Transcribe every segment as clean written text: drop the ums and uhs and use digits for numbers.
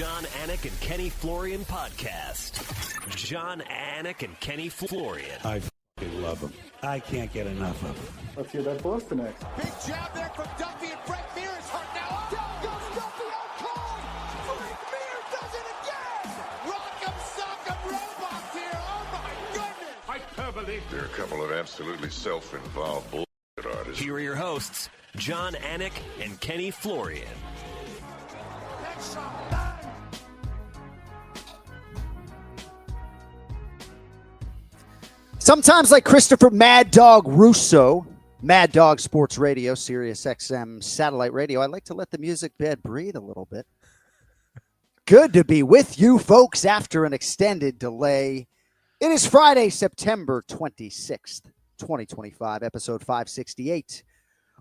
Jon Anik and Kenny Florian Podcast. Jon Anik and Kenny Florian. I f***ing love them. I can't get enough of them. Let's hear that Boston next. Big jab there from Duffy, and Frank Mir is hurt now. Down goes Duffy, out cold. Frank Mir does it again. Rock'em sock'em robots here. Oh my goodness. Hyperbole. They're a couple of absolutely self-involved bullshit artists. Here are your hosts, Jon Anik and Kenny Florian. Sometimes like Christopher Mad Dog Russo, Mad Dog Sports Radio, Sirius XM Satellite Radio, I like to let the music bed breathe a little bit. Good to be with you folks after an extended delay. It is Friday, September 26th, 2025, episode 568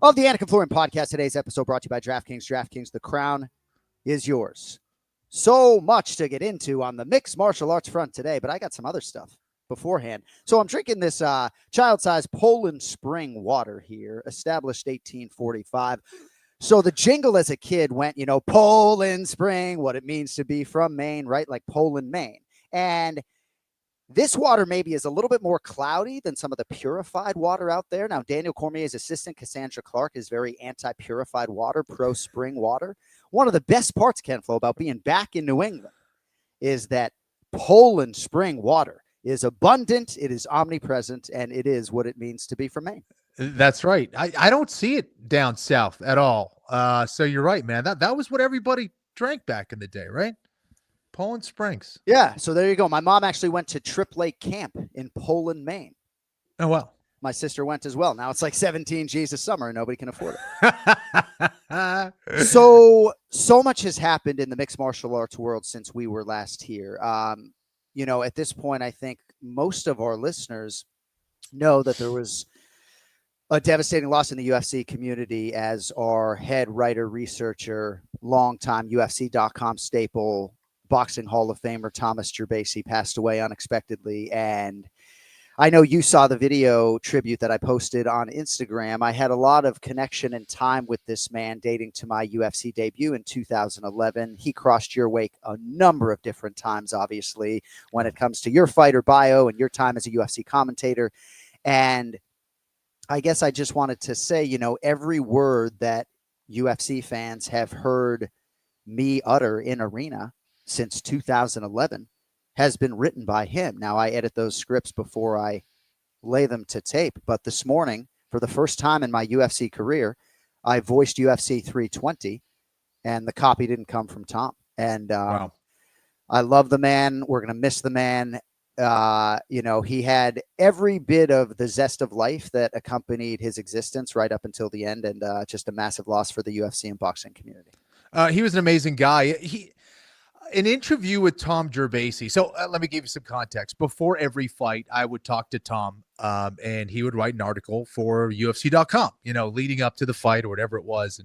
of the Anik Florian Podcast. Today's episode brought to you by DraftKings. DraftKings, the crown is yours. So much to get into on the mixed martial arts front today, but I got some other stuff beforehand. So I'm drinking this child-sized Poland Spring water here, established 1845. So the jingle as a kid went, Poland Spring, what it means to be from Maine, right? Like Poland, Maine. And this water maybe is a little bit more cloudy than some of the purified water out there. Now, Daniel Cormier's assistant, Cassandra Clark, is very anti-purified water, pro-spring water. One of the best parts, Ken Flo, about being back in New England is that Poland Spring water is abundant, it is omnipresent, and it is what it means to be from Maine. That's right. I don't see it down south at all. So you're right, man. That was what everybody drank back in the day, right? Poland Springs. Yeah, so there you go. My mom actually went to Trip Lake Camp in Poland, Maine. Oh, wow. My sister went as well. Now it's like 17 G's a summer and nobody can afford it. So much has happened in the mixed martial arts world since we were last here. At this point, I think most of our listeners know that there was a devastating loss in the UFC community as our head writer, researcher, longtime UFC.com staple, Boxing Hall of Famer Thomas Gerbasi passed away unexpectedly. And I know you saw the video tribute that I posted on Instagram. I had a lot of connection and time with this man dating to my UFC debut in 2011. He crossed your wake a number of different times, obviously, when it comes to your fighter bio and your time as a UFC commentator. And I guess I just wanted to say, every word that UFC fans have heard me utter in arena since 2011 has been written by him. Now, I edit those scripts before I lay them to tape, but this morning, for the first time in my UFC career, I voiced UFC 320, and the copy didn't come from Tom. And wow. I love the man. We're going to miss the man. He had every bit of the zest of life that accompanied his existence right up until the end, and just a massive loss for the UFC and boxing community. He was an amazing guy. An interview with Tom Gerbasi. So let me give you some context. Before every fight, I would talk to Tom, and he would write an article for UFC.com, leading up to the fight or whatever it was.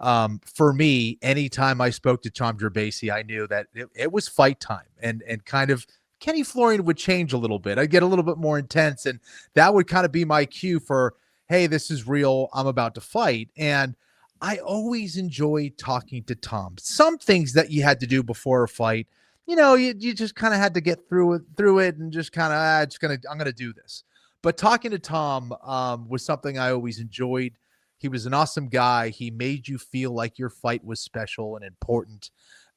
And for me, anytime I spoke to Tom Gerbasi, I knew that it was fight time, and kind of Kenny Florian would change a little bit. I'd get a little bit more intense, and that would kind of be my cue for, hey, this is real. I'm about to fight. And I always enjoyed talking to Tom. Some things that you had to do before a fight, you just kind of had to get through it and just kind of, I'm going to do this. But talking to Tom was something I always enjoyed. He was an awesome guy. He made you feel like your fight was special and important.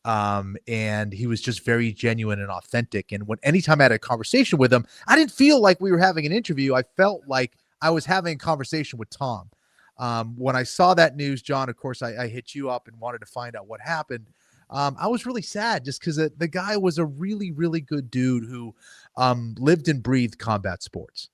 And he was just very genuine and authentic. And anytime I had a conversation with him, I didn't feel like we were having an interview. I felt like I was having a conversation with Tom. When I saw that news, John, of course, I hit you up and wanted to find out what happened. I was really sad just because the guy was a really, really good dude who lived and breathed combat sports.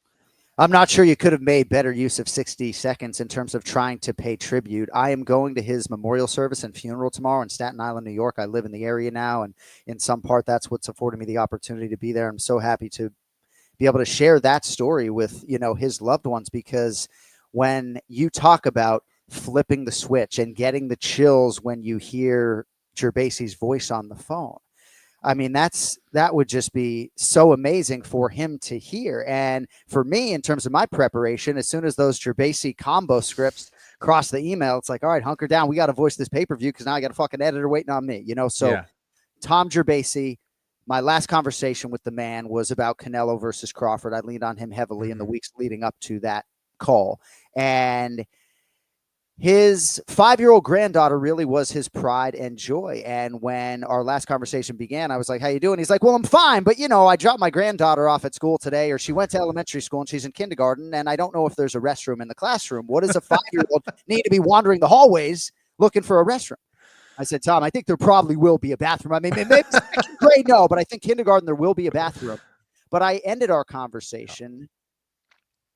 I'm not sure you could have made better use of 60 seconds in terms of trying to pay tribute. I am going to his memorial service and funeral tomorrow in Staten Island, New York. I live in the area now, and in some part, that's what's afforded me the opportunity to be there. I'm so happy to be able to share that story with, his loved ones, because when you talk about flipping the switch and getting the chills when you hear Gerbasi's voice on the phone, I mean, that would just be so amazing for him to hear. And for me, in terms of my preparation, as soon as those Gerbasi combo scripts cross the email, it's like, all right, hunker down. We got to voice this pay-per-view because now I got a fucking editor waiting on me, So yeah. Tom Gerbasi, my last conversation with the man was about Canelo versus Crawford. I leaned on him heavily in the weeks leading up to that call. And his 5-year-old granddaughter really was his pride and joy. And when our last conversation began, I was like, how you doing? He's like, well, I'm fine. But, I dropped my granddaughter off at school today, or she went to elementary school and she's in kindergarten. And I don't know if there's a restroom in the classroom. What does a 5-year-old need to be wandering the hallways looking for a restroom? I said, Tom, I think there probably will be a bathroom. I mean, maybe second grade, no, but I think kindergarten, there will be a bathroom. But I ended our conversation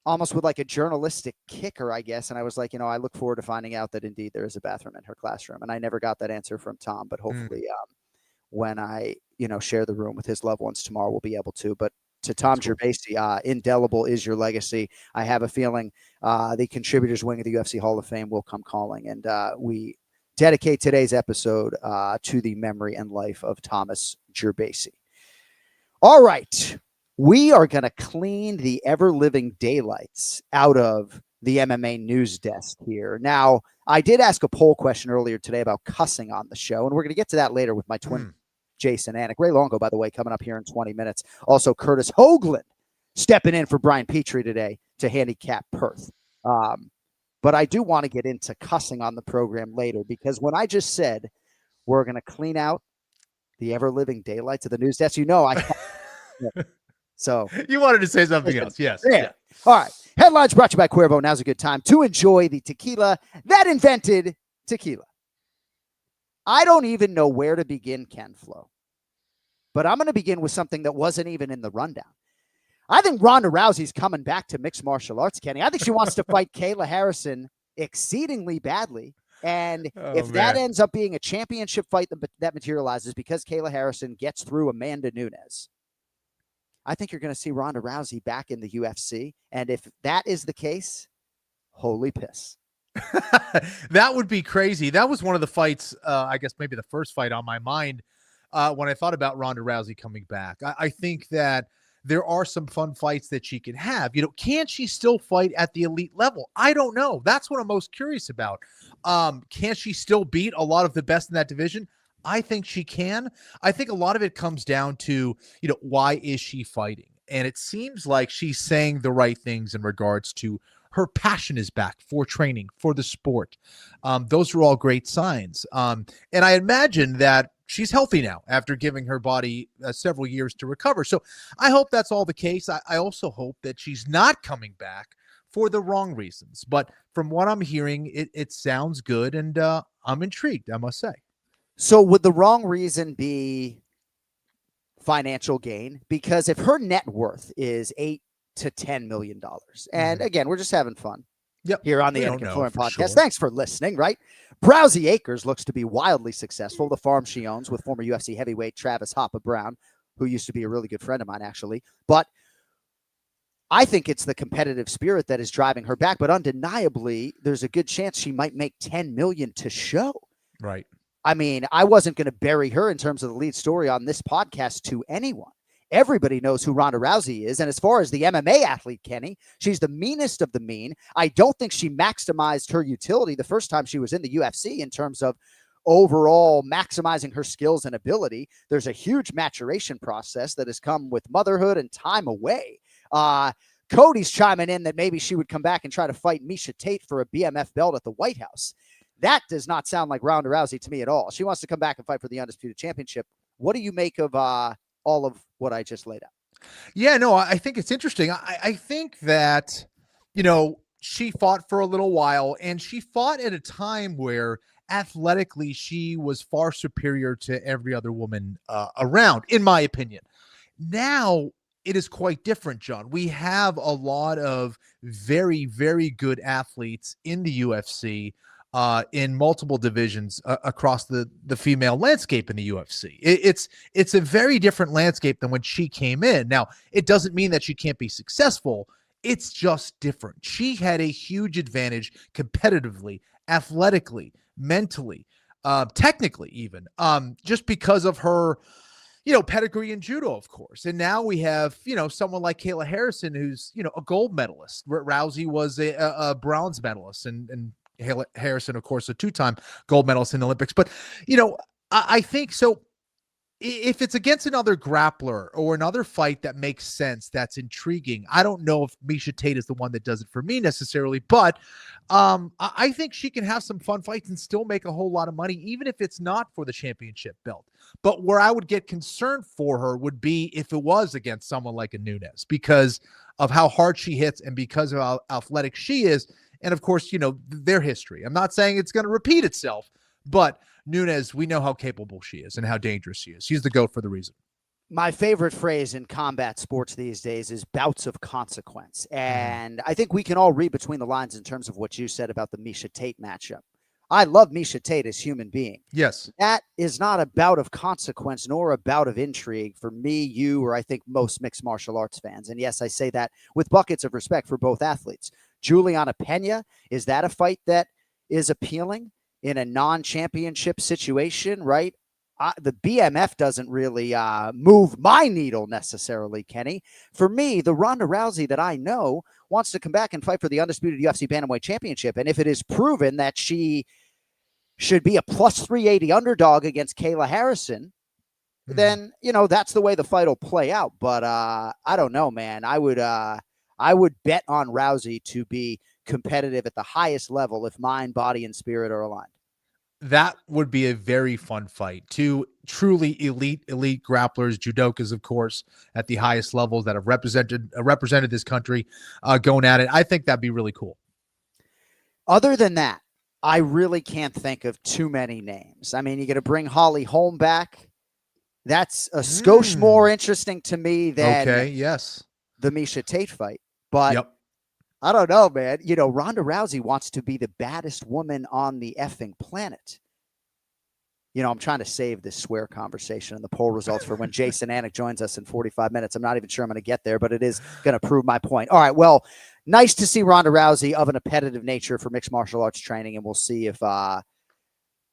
almost with like a journalistic kicker, I guess. And I was like, I look forward to finding out that indeed there is a bathroom in her classroom. And I never got that answer from Tom, but hopefully when I, share the room with his loved ones tomorrow, we'll be able to. But to Tom Gerbasi, indelible is your legacy. I have a feeling the contributors wing of the UFC Hall of Fame will come calling. And we dedicate today's episode to the memory and life of Thomas Gerbasi. All right. We are going to clean the ever-living daylights out of the MMA news desk here. Now, I did ask a poll question earlier today about cussing on the show, and we're going to get to that later with my twin, Jason Anik. Ray Longo, by the way, coming up here in 20 minutes. Also, Curtis Hoagland stepping in for Brian Petrie today to handicap Perth. But I do want to get into cussing on the program later, because when I just said we're going to clean out the ever-living daylights of the news desk, So you wanted to say something else. Yes. Yeah. All right. Headlines brought to you by Cuervo. Now's a good time to enjoy the tequila that invented tequila. I don't even know where to begin, Ken Flo, but I'm going to begin with something that wasn't even in the rundown. I think Ronda Rousey's coming back to mixed martial arts, Kenny. I think she wants to fight Kayla Harrison exceedingly badly. And if that ends up being a championship fight that materializes because Kayla Harrison gets through Amanda Nunes, I think you're going to see Ronda Rousey back in the UFC. And if that is the case, holy piss. That would be crazy. That was one of the fights, I guess maybe the first fight on my mind when I thought about Ronda Rousey coming back. I think that there are some fun fights that she can have. Can she still fight at the elite level? I don't know. That's what I'm most curious about. Can she still beat a lot of the best in that division? I think she can. I think a lot of it comes down to, why is she fighting? And it seems like she's saying the right things in regards to her passion is back for training, for the sport. Those are all great signs. And I imagine that she's healthy now after giving her body several years to recover. So I hope that's all the case. I also hope that she's not coming back for the wrong reasons. But from what I'm hearing, it sounds good. And I'm intrigued, I must say. So would the wrong reason be financial gain? Because if her net worth is $8 to $10 million, and again, we're just having fun here on the Anik and Florian Podcast. Sure. Thanks for listening, right? Browsy Acres looks to be wildly successful. The farm she owns with former UFC heavyweight Travis Hoppa Brown, who used to be a really good friend of mine, actually. But I think it's the competitive spirit that is driving her back. But undeniably, there's a good chance she might make $10 million to show. Right. I mean, I wasn't going to bury her in terms of the lead story on this podcast to anyone. Everybody knows who Ronda Rousey is. And as far as the MMA athlete, Kenny, she's the meanest of the mean. I don't think she maximized her utility the first time she was in the UFC in terms of overall maximizing her skills and ability. There's a huge maturation process that has come with motherhood and time away. Cody's chiming in that maybe she would come back and try to fight Miesha Tate for a BMF belt at the White House. That does not sound like Ronda Rousey to me at all. She wants to come back and fight for the Undisputed Championship. What do you make of all of what I just laid out? Yeah, no, I think it's interesting. I think that, she fought for a little while, and she fought at a time where athletically she was far superior to every other woman around, in my opinion. Now it is quite different, John. We have a lot of very, very good athletes in the UFC. In multiple divisions across the female landscape in the UFC. It's a very different landscape than when she came in. Now, it doesn't mean that she can't be successful. It's just different. She had a huge advantage competitively, athletically, mentally, technically even, just because of her, pedigree in judo, of course. And now we have, someone like Kayla Harrison, who's, a gold medalist. Rousey was a bronze medalist, and Harrison, of course, a two-time gold medalist in the Olympics. But, I think so. if it's against another grappler or another fight that makes sense, that's intriguing. I don't know if Miesha Tate is the one that does it for me necessarily, but I think she can have some fun fights and still make a whole lot of money, even if it's not for the championship belt. But where I would get concerned for her would be if it was against someone like a Nunes, because of how hard she hits and because of how athletic she is. And of course, their history. I'm not saying it's going to repeat itself, but Nunes, we know how capable she is and how dangerous she is. She's the GOAT for the reason. My favorite phrase in combat sports these days is bouts of consequence. And I think we can all read between the lines in terms of what you said about the Miesha Tate matchup. I love Miesha Tate as a human being. Yes. That is not a bout of consequence nor a bout of intrigue for me, you, or I think most mixed martial arts fans. And yes, I say that with buckets of respect for both athletes. Juliana Pena, is that a fight that is appealing in a non-championship situation, right? The BMF doesn't really move my needle necessarily, Kenny. For me, the Ronda Rousey that I know wants to come back and fight for the undisputed UFC Bantamweight Championship. And if it is proven that she should be a plus 380 underdog against Kayla Harrison, then, that's the way the fight will play out. But I don't know, man. I would bet on Rousey to be competitive at the highest level if mind, body, and spirit are aligned. That would be a very fun fight. Two truly elite grapplers, judokas, of course, at the highest levels that have represented this country going at it. I think that'd be really cool. Other than that, I really can't think of too many names. I mean, you're going to bring Holly Holm back. That's a skosh more interesting to me than the Miesha Tate fight. But I don't know, man. Ronda Rousey wants to be the baddest woman on the effing planet. I'm trying to save this swear conversation and the poll results for when Jason Anik joins us in 45 minutes. I'm not even sure I'm going to get there, but it is going to prove my point. All right, well, nice to see Ronda Rousey of an competitive nature for mixed martial arts training, and we'll see if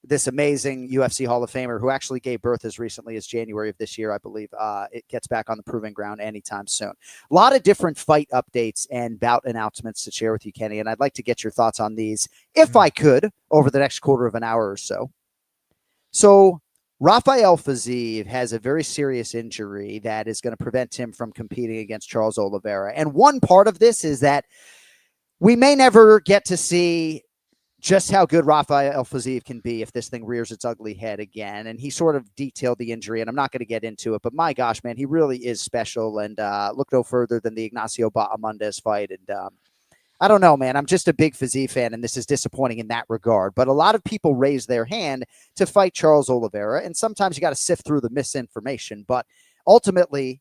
this amazing UFC Hall of Famer, who actually gave birth as recently as January of this year, I believe, it gets back on the proving ground anytime soon. A lot of different fight updates and bout announcements to share with you, Kenny, and I'd like to get your thoughts on these, if I could, over the next quarter of an hour or so. So Rafael Fiziev has a very serious injury that is going to prevent him from competing against Charles Oliveira. And one part of this is that we may never get to see just how good Rafael Fiziev can be if this thing rears its ugly head again. And he sort of detailed the injury, and I'm not going to get into it, but my gosh, man, he really is special. And look no further than the Ignacio Bahamondes fight. And I don't know, man, I'm just a big Fiziev fan, and this is disappointing in that regard. But a lot of people raise their hand to fight Charles Oliveira, and sometimes you got to sift through the misinformation. But ultimately,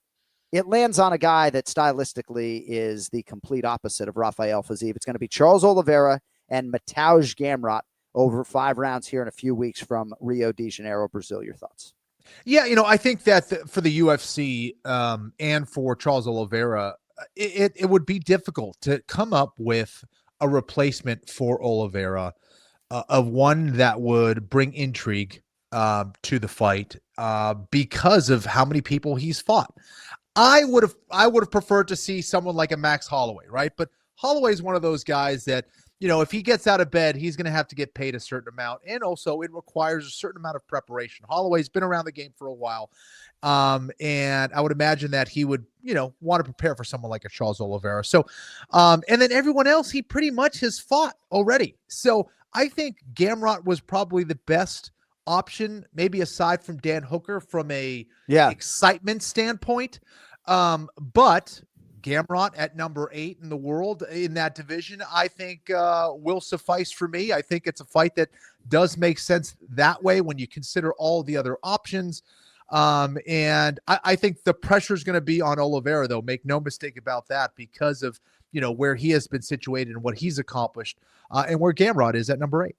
it lands on a guy that stylistically is the complete opposite of Rafael Fiziev. It's going to be Charles Oliveira and Mateusz Gamrot over 5 rounds here in a few weeks from Rio de Janeiro, Brazil. Your thoughts? Yeah, I think that for the UFC and for Charles Oliveira, it would be difficult to come up with a replacement for Oliveira, of one that would bring intrigue to the fight because of how many people he's fought. I would have preferred to see someone like a Max Holloway, right? But Holloway is one of those guys that, if he gets out of bed, he's going to have to get paid a certain amount. And also it requires a certain amount of preparation. Holloway's been around the game for a while. And I would imagine that he would, want to prepare for someone like a Charles Oliveira. So, and then everyone else, he pretty much has fought already. So I think Gamrot was probably the best option, maybe aside from Dan Hooker from a excitement standpoint. But Gamrot at number 8 in the world in that division, I think will suffice for me. I think it's a fight that does make sense that way when you consider all the other options. And I think the pressure is going to be on Oliveira, though. Make no mistake about that, because of, where he has been situated and what he's accomplished and where Gamrot is at number 8.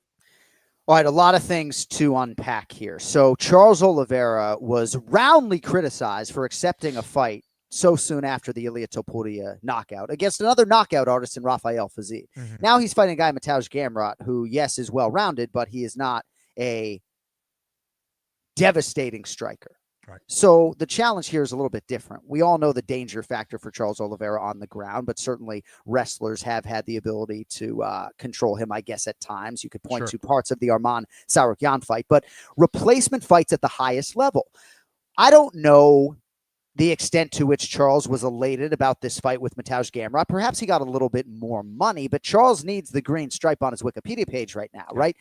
All right, a lot of things to unpack here. So Charles Oliveira was roundly criticized for accepting a fight so soon after the Ilia Topuria knockout against another knockout artist in Rafael Fiziev. Now he's fighting a guy, Mateusz Gamrot, who, yes, is well-rounded, but he is not a devastating striker. Right. So the challenge here is a little bit different. We all know the danger factor for Charles Oliveira on the ground, but certainly wrestlers have had the ability to control him, I guess, at times. You could point to parts of the Arman Sarukyan fight, but replacement fights at the highest level. I don't know the extent to which Charles was elated about this fight with Mateusz Gamrot. Perhaps he got a little bit more money, but Charles needs the green stripe on his Wikipedia page right now, right?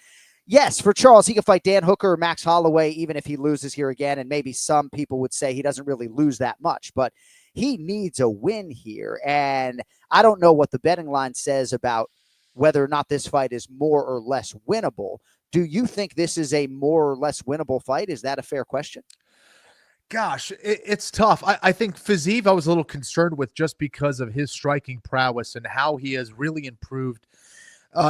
Yes, for Charles, he can fight Dan Hooker or Max Holloway, even if he loses here again. And maybe some people would say he doesn't really lose that much, but he needs a win here. And I don't know what the betting line says about whether or not this fight is more or less winnable. Do you think this is a more or less winnable fight? Is that a fair question? Gosh, it's tough. I think Fiziev I was a little concerned with just because of his striking prowess and how he has really improved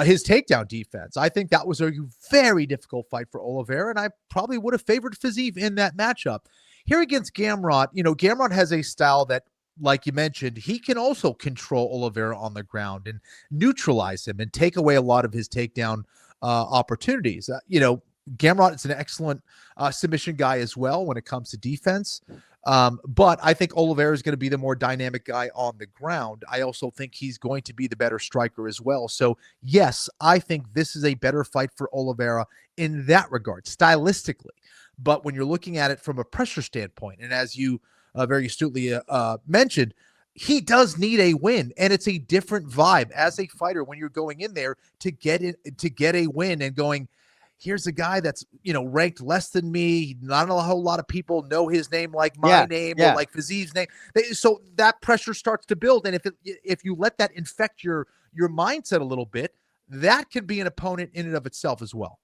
his takedown defense. I think that was a very difficult fight for Oliveira, and I probably would have favored Fiziev in that matchup. Here against Gamrot, Gamrot has a style that, like you mentioned, he can also control Oliveira on the ground and neutralize him and take away a lot of his takedown opportunities. Gamrot is an excellent submission guy as well when it comes to defense. But I think Oliveira is going to be the more dynamic guy on the ground. I also think he's going to be the better striker as well. So, yes, I think this is a better fight for Oliveira in that regard, stylistically. But when you're looking at it from a pressure standpoint, and as you very astutely mentioned, he does need a win, and it's a different vibe as a fighter when you're going in there to get a win and going, here's a guy that's, ranked less than me. Not a whole lot of people know his name like my name or like Fiziev's name. So that pressure starts to build. And if you let that infect your mindset a little bit, that can be an opponent in and of itself as well.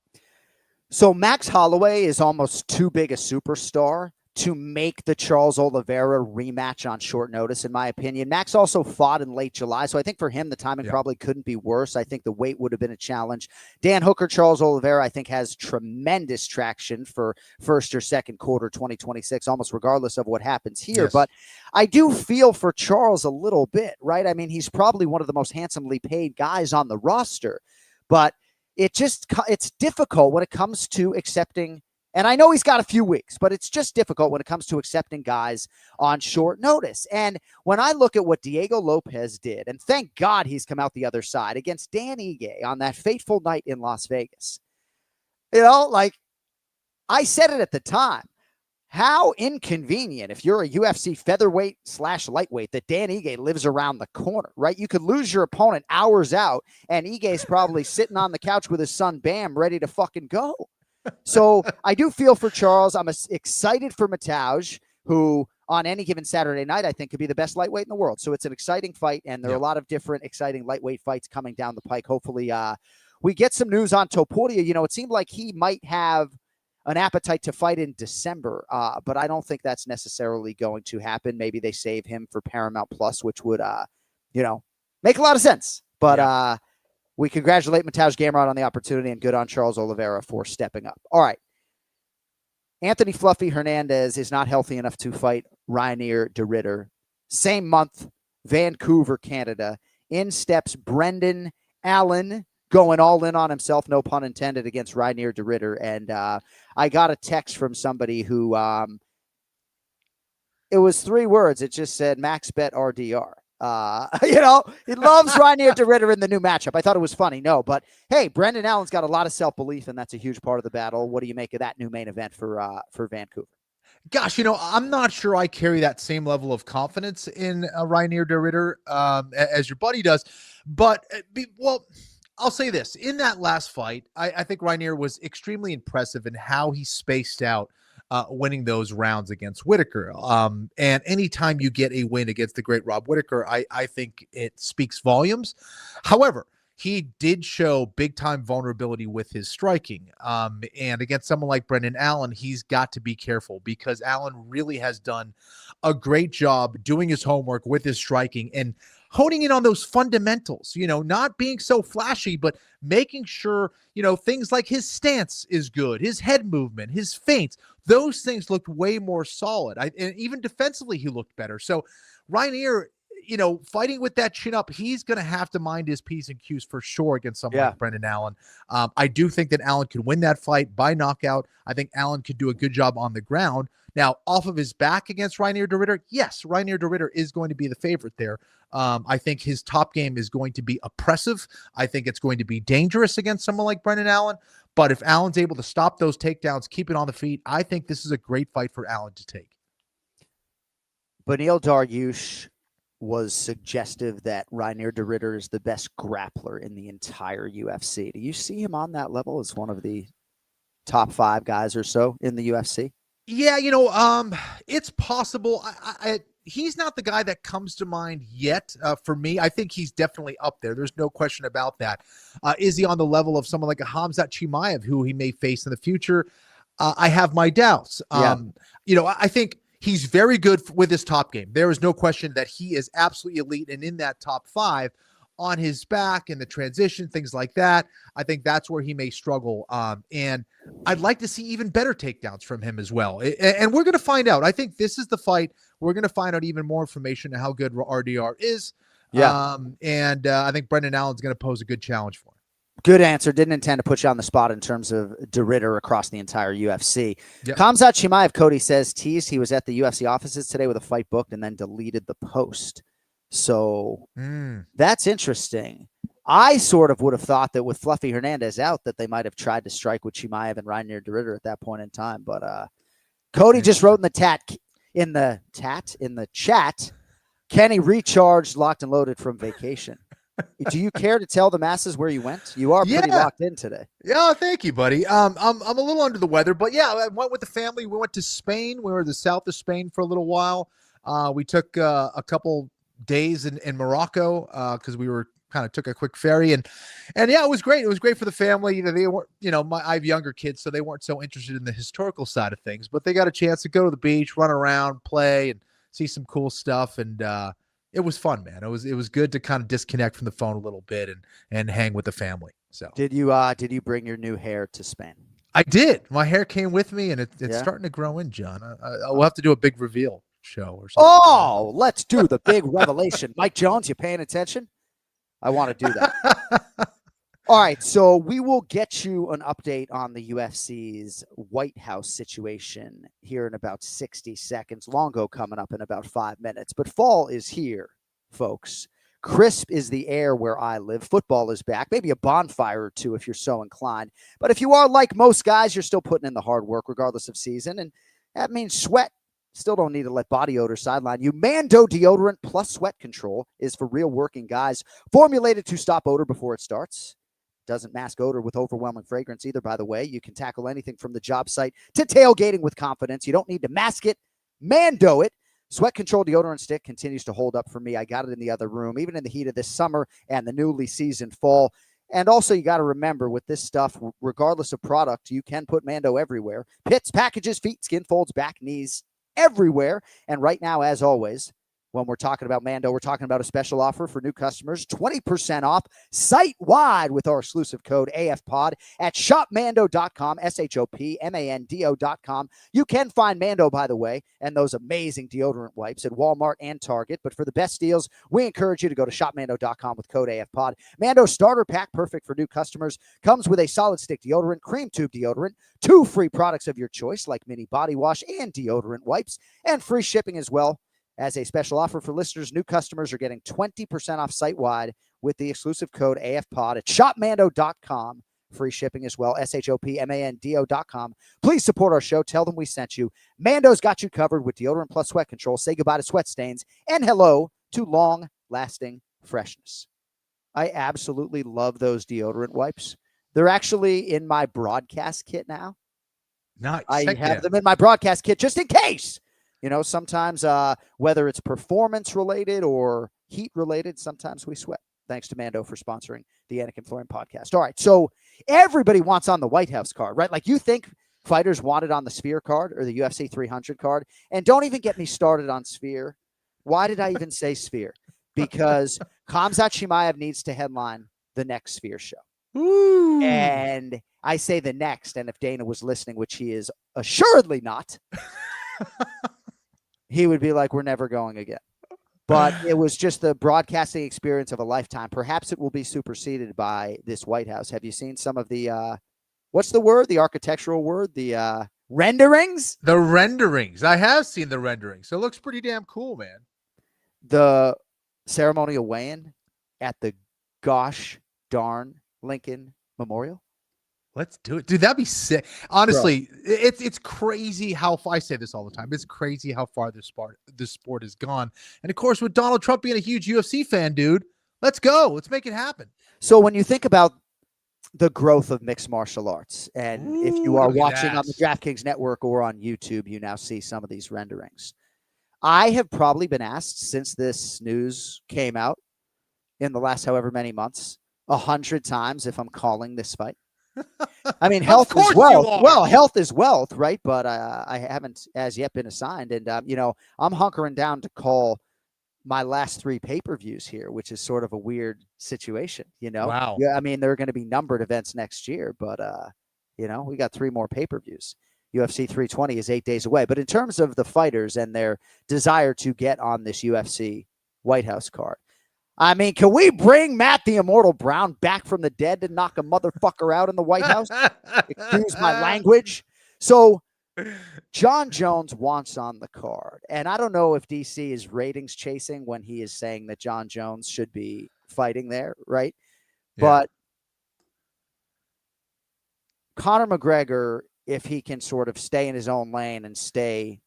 So Max Holloway is almost too big a superstar to make the Charles Oliveira rematch on short notice, in my opinion. Max also fought in late July, so I think for him, the timing probably couldn't be worse. I think the weight would have been a challenge. Dan Hooker, Charles Oliveira, I think has tremendous traction for first or second quarter 2026, almost regardless of what happens here. Yes. But I do feel for Charles a little bit, right? I mean, he's probably one of the most handsomely paid guys on the roster, but it's difficult when it comes to accepting. And I know he's got a few weeks, but it's just difficult when it comes to accepting guys on short notice. And when I look at what Diego Lopez did, and thank God he's come out the other side against Dan Ige on that fateful night in Las Vegas, I said it at the time, how inconvenient if you're a UFC featherweight / lightweight that Dan Ige lives around the corner, right? You could lose your opponent hours out, and Ige's probably sitting on the couch with his son Bam ready to fucking go. So I do feel for Charles. I'm excited for Mateusz, who on any given Saturday night, I think could be the best lightweight in the world. So it's an exciting fight, and there are a lot of different exciting lightweight fights coming down the pike. Hopefully we get some news on Topuria. It seemed like he might have an appetite to fight in December, but I don't think that's necessarily going to happen. Maybe they save him for Paramount Plus, which would, make a lot of sense. But we congratulate Mateusz Gamrot on the opportunity, and good on Charles Oliveira for stepping up. All right. Anthony Fluffy Hernandez is not healthy enough to fight Reinier de Ridder. Same month, Vancouver, Canada. In steps Brendan Allen, going all in on himself, no pun intended, against Reinier de Ridder. And I got a text from somebody who, it was 3 words. It just said, max bet RDR. He loves Reinier de Ridder in the new matchup. I thought it was funny. No, but hey, Brendan Allen's got a lot of self-belief, and that's a huge part of the battle. What do you make of that new main event for Vancouver? Gosh, I'm not sure I carry that same level of confidence in Reinier de Ridder as your buddy does. But, I'll say this. In that last fight, I think Reinier was extremely impressive in how he spaced out winning those rounds against Whitaker. And anytime you get a win against the great Rob Whitaker, I think it speaks volumes. However, he did show big-time vulnerability with his striking. And against someone like Brendan Allen, he's got to be careful because Allen really has done a great job doing his homework with his striking and honing in on those fundamentals, not being so flashy, but making sure, things like his stance is good, his head movement, his feints, those things looked way more solid. And even defensively, he looked better. So Reinier, fighting with that chin up, he's going to have to mind his P's and Q's for sure against someone like Brendan Allen. I do think that Allen could win that fight by knockout. I think Allen could do a good job on the ground. Now, off of his back against Reinier de Ridder, yes, Reinier de Ridder is going to be the favorite there. I think his top game is going to be oppressive. I think it's going to be dangerous against someone like Brendan Allen. But if Allen's able to stop those takedowns, keep it on the feet, I think this is a great fight for Allen to take. Beneil Dariush was suggestive that Reinier de Ridder is the best grappler in the entire UFC. Do you see him on that level as one of the top 5 guys or so in the UFC? Yeah, it's possible. He's not the guy that comes to mind yet for me. I think he's definitely up there. There's no question about that. Is he on the level of someone like a Khamzat Chimaev, who he may face in the future? I have my doubts. I think he's very good with his top game. There is no question that he is absolutely elite and in that top 5 on his back and the transition, things like that. I think that's where he may struggle. And I'd like to see even better takedowns from him as well. And we're going to find out. I think this is the fight. We're going to find out even more information on how good RDR is. Yeah. I think Brendan Allen's going to pose a good challenge for him. Good answer. Didn't intend to put you on the spot in terms of de Ridder across the entire UFC. Yep. Khamzat Chimaev, Cody says, teased he was at the UFC offices today with a fight booked and then deleted the post. So that's interesting. I sort of would have thought that with Fluffy Hernandez out that they might have tried to strike with Chimaev and Reinier de Ridder at that point in time. But Cody just wrote in the chat, Kenny recharged, locked and loaded from vacation. Do you care to tell the masses where you went? You are pretty locked in today. Yeah, thank you, buddy. I'm a little under the weather, but yeah, I went with the family. We went to Spain. We were in the south of Spain for a little while. We took a couple days in Morocco because we were kind of took a quick ferry and yeah, it was great. It was great for the family. They weren't, I have younger kids, so they weren't so interested in the historical side of things, but they got a chance to go to the beach, run around, play, and see some cool stuff. And it was fun, man. It was good to kind of disconnect from the phone a little bit and hang with the family. So did you bring your new hair to Spain? I did. My hair came with me, and it's starting to grow in, John. We'll have to do a big reveal show or something. Oh, let's do the big revelation. Mike Jones, you paying attention? I want to do that. All right, so we will get you an update on the UFC's White House situation here in about 60 seconds. Longo coming up in about 5 minutes. But fall is here, folks. Crisp is the air where I live. Football is back. Maybe a bonfire or two if you're so inclined. But if you are like most guys, you're still putting in the hard work regardless of season. And that means sweat. Still don't need to let body odor sideline you. Mando deodorant plus sweat control is for real working guys. Formulated to stop odor before it starts. Doesn't mask odor with overwhelming fragrance either, by the way. You can tackle anything from the job site to tailgating with confidence. You don't need to mask it. Mando it. Sweat control deodorant stick continues to hold up for me. I got it in the other room, even in the heat of this summer and the newly seasoned fall. And also, you got to remember with this stuff, regardless of product, you can put Mando everywhere. Pits, packages, feet, skin folds, back, knees, everywhere. And right now, as always, when we're talking about Mando, we're talking about a special offer for new customers, 20% off site-wide with our exclusive code AFPOD at shopmando.com, shopmando.com. You can find Mando, by the way, and those amazing deodorant wipes at Walmart and Target. But for the best deals, we encourage you to go to shopmando.com with code AFPOD. Mando starter pack, perfect for new customers, comes with a solid stick deodorant, cream tube deodorant, 2 free products of your choice like mini body wash and deodorant wipes, and free shipping as well. As a special offer for listeners, new customers are getting 20% off site-wide with the exclusive code AFPOD at shopmando.com. Free shipping as well, shopmando.com. Please support our show. Tell them we sent you. Mando's got you covered with deodorant plus sweat control. Say goodbye to sweat stains and hello to long-lasting freshness. I absolutely love those deodorant wipes. They're actually in my broadcast kit now. Nice. I have them in my broadcast kit just in case. Sometimes whether it's performance related or heat related, sometimes we sweat. Thanks to Mando for sponsoring the Anik and Florian podcast. All right. So everybody wants on the White House card, right? Like you think fighters wanted on the Sphere card or the UFC 300 card. And don't even get me started on Sphere. Why did I even say Sphere? Because Khamzat Chimaev needs to headline the next Sphere show. Ooh. And I say the next. And if Dana was listening, which he is assuredly not, he would be like, we're never going again. but it was just the broadcasting experience of a lifetime. Perhaps it will be superseded by this White House. Have you seen some of the, what's the word? The architectural word? The renderings? The renderings. I have seen the renderings. So it looks pretty damn cool, man. The ceremonial weigh-in at the gosh darn Lincoln Memorial. Let's do it. Dude, that'd be sick. Honestly, it's crazy how far, I say this all the time. It's crazy how far this sport has gone. And of course, with Donald Trump being a huge UFC fan, dude, let's go. Let's make it happen. So when you think about the growth of mixed martial arts, and if you are watching on the DraftKings Network or on YouTube, you now see some of these renderings. I have probably been asked since this news came out in the last however many months, 100 times if I'm calling this fight. I mean, health is wealth. Well, health is wealth, right? But I haven't as yet been assigned. And, I'm hunkering down to call my last 3 pay-per-views here, which is sort of a weird situation, Wow. Yeah, I mean, there are going to be numbered events next year, but, we got 3 more pay-per-views. UFC 320 is 8 days away. But in terms of the fighters and their desire to get on this UFC White House card, I mean, can we bring Matt the Immortal Brown back from the dead to knock a motherfucker out in the White House? Excuse my language. So Jon Jones wants on the card. And I don't know if DC is ratings chasing when he is saying that Jon Jones should be fighting there, right? Yeah. But Conor McGregor, if he can sort of stay in his own lane and stay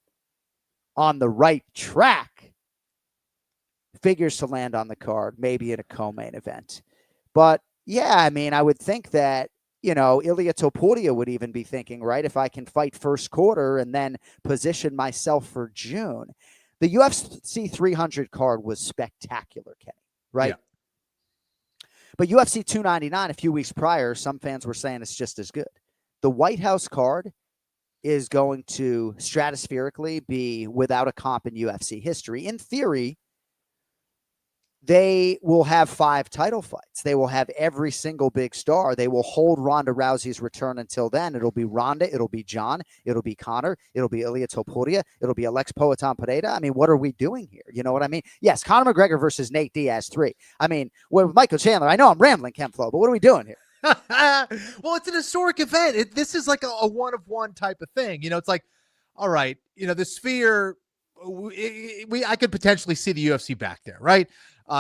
on the right track, figures to land on the card, maybe in a co-main event. But yeah, I mean, I would think that, Ilia Topuria would even be thinking, right, if I can fight first quarter and then position myself for June. The UFC 300 card was spectacular, Kenny, right? Yeah. But UFC 299 a few weeks prior, some fans were saying it's just as good. The White House card is going to stratospherically be without a comp in UFC history. In theory, they will have 5 title fights. They will have every single big star. They will hold Ronda Rousey's return until then. It'll be Ronda. It'll be Jon. It'll be Conor. It'll be Ilia Topuria. It'll be Alex Poatan Pereira. I mean, what are we doing here? You know what I mean? Yes, Conor McGregor versus Nate Diaz 3. I mean, with Michael Chandler, I know I'm rambling, Ken Flo, but what are we doing here? Well, it's an historic event. This is like a one-of-one type of thing. It's like, all right, the Sphere, I could potentially see the UFC back there, right?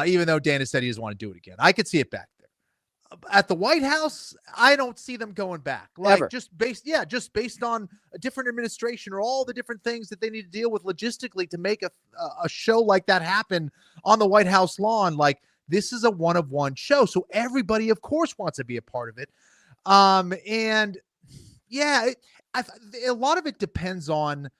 Even though Dana said he doesn't want to do it again. I could see it back there. At the White House, I don't see them going back. Like, just based on a different administration or all the different things that they need to deal with logistically to make a show like that happen on the White House lawn. Like, this is a one-of-one show. So everybody, of course, wants to be a part of it. And yeah, a lot of it depends on,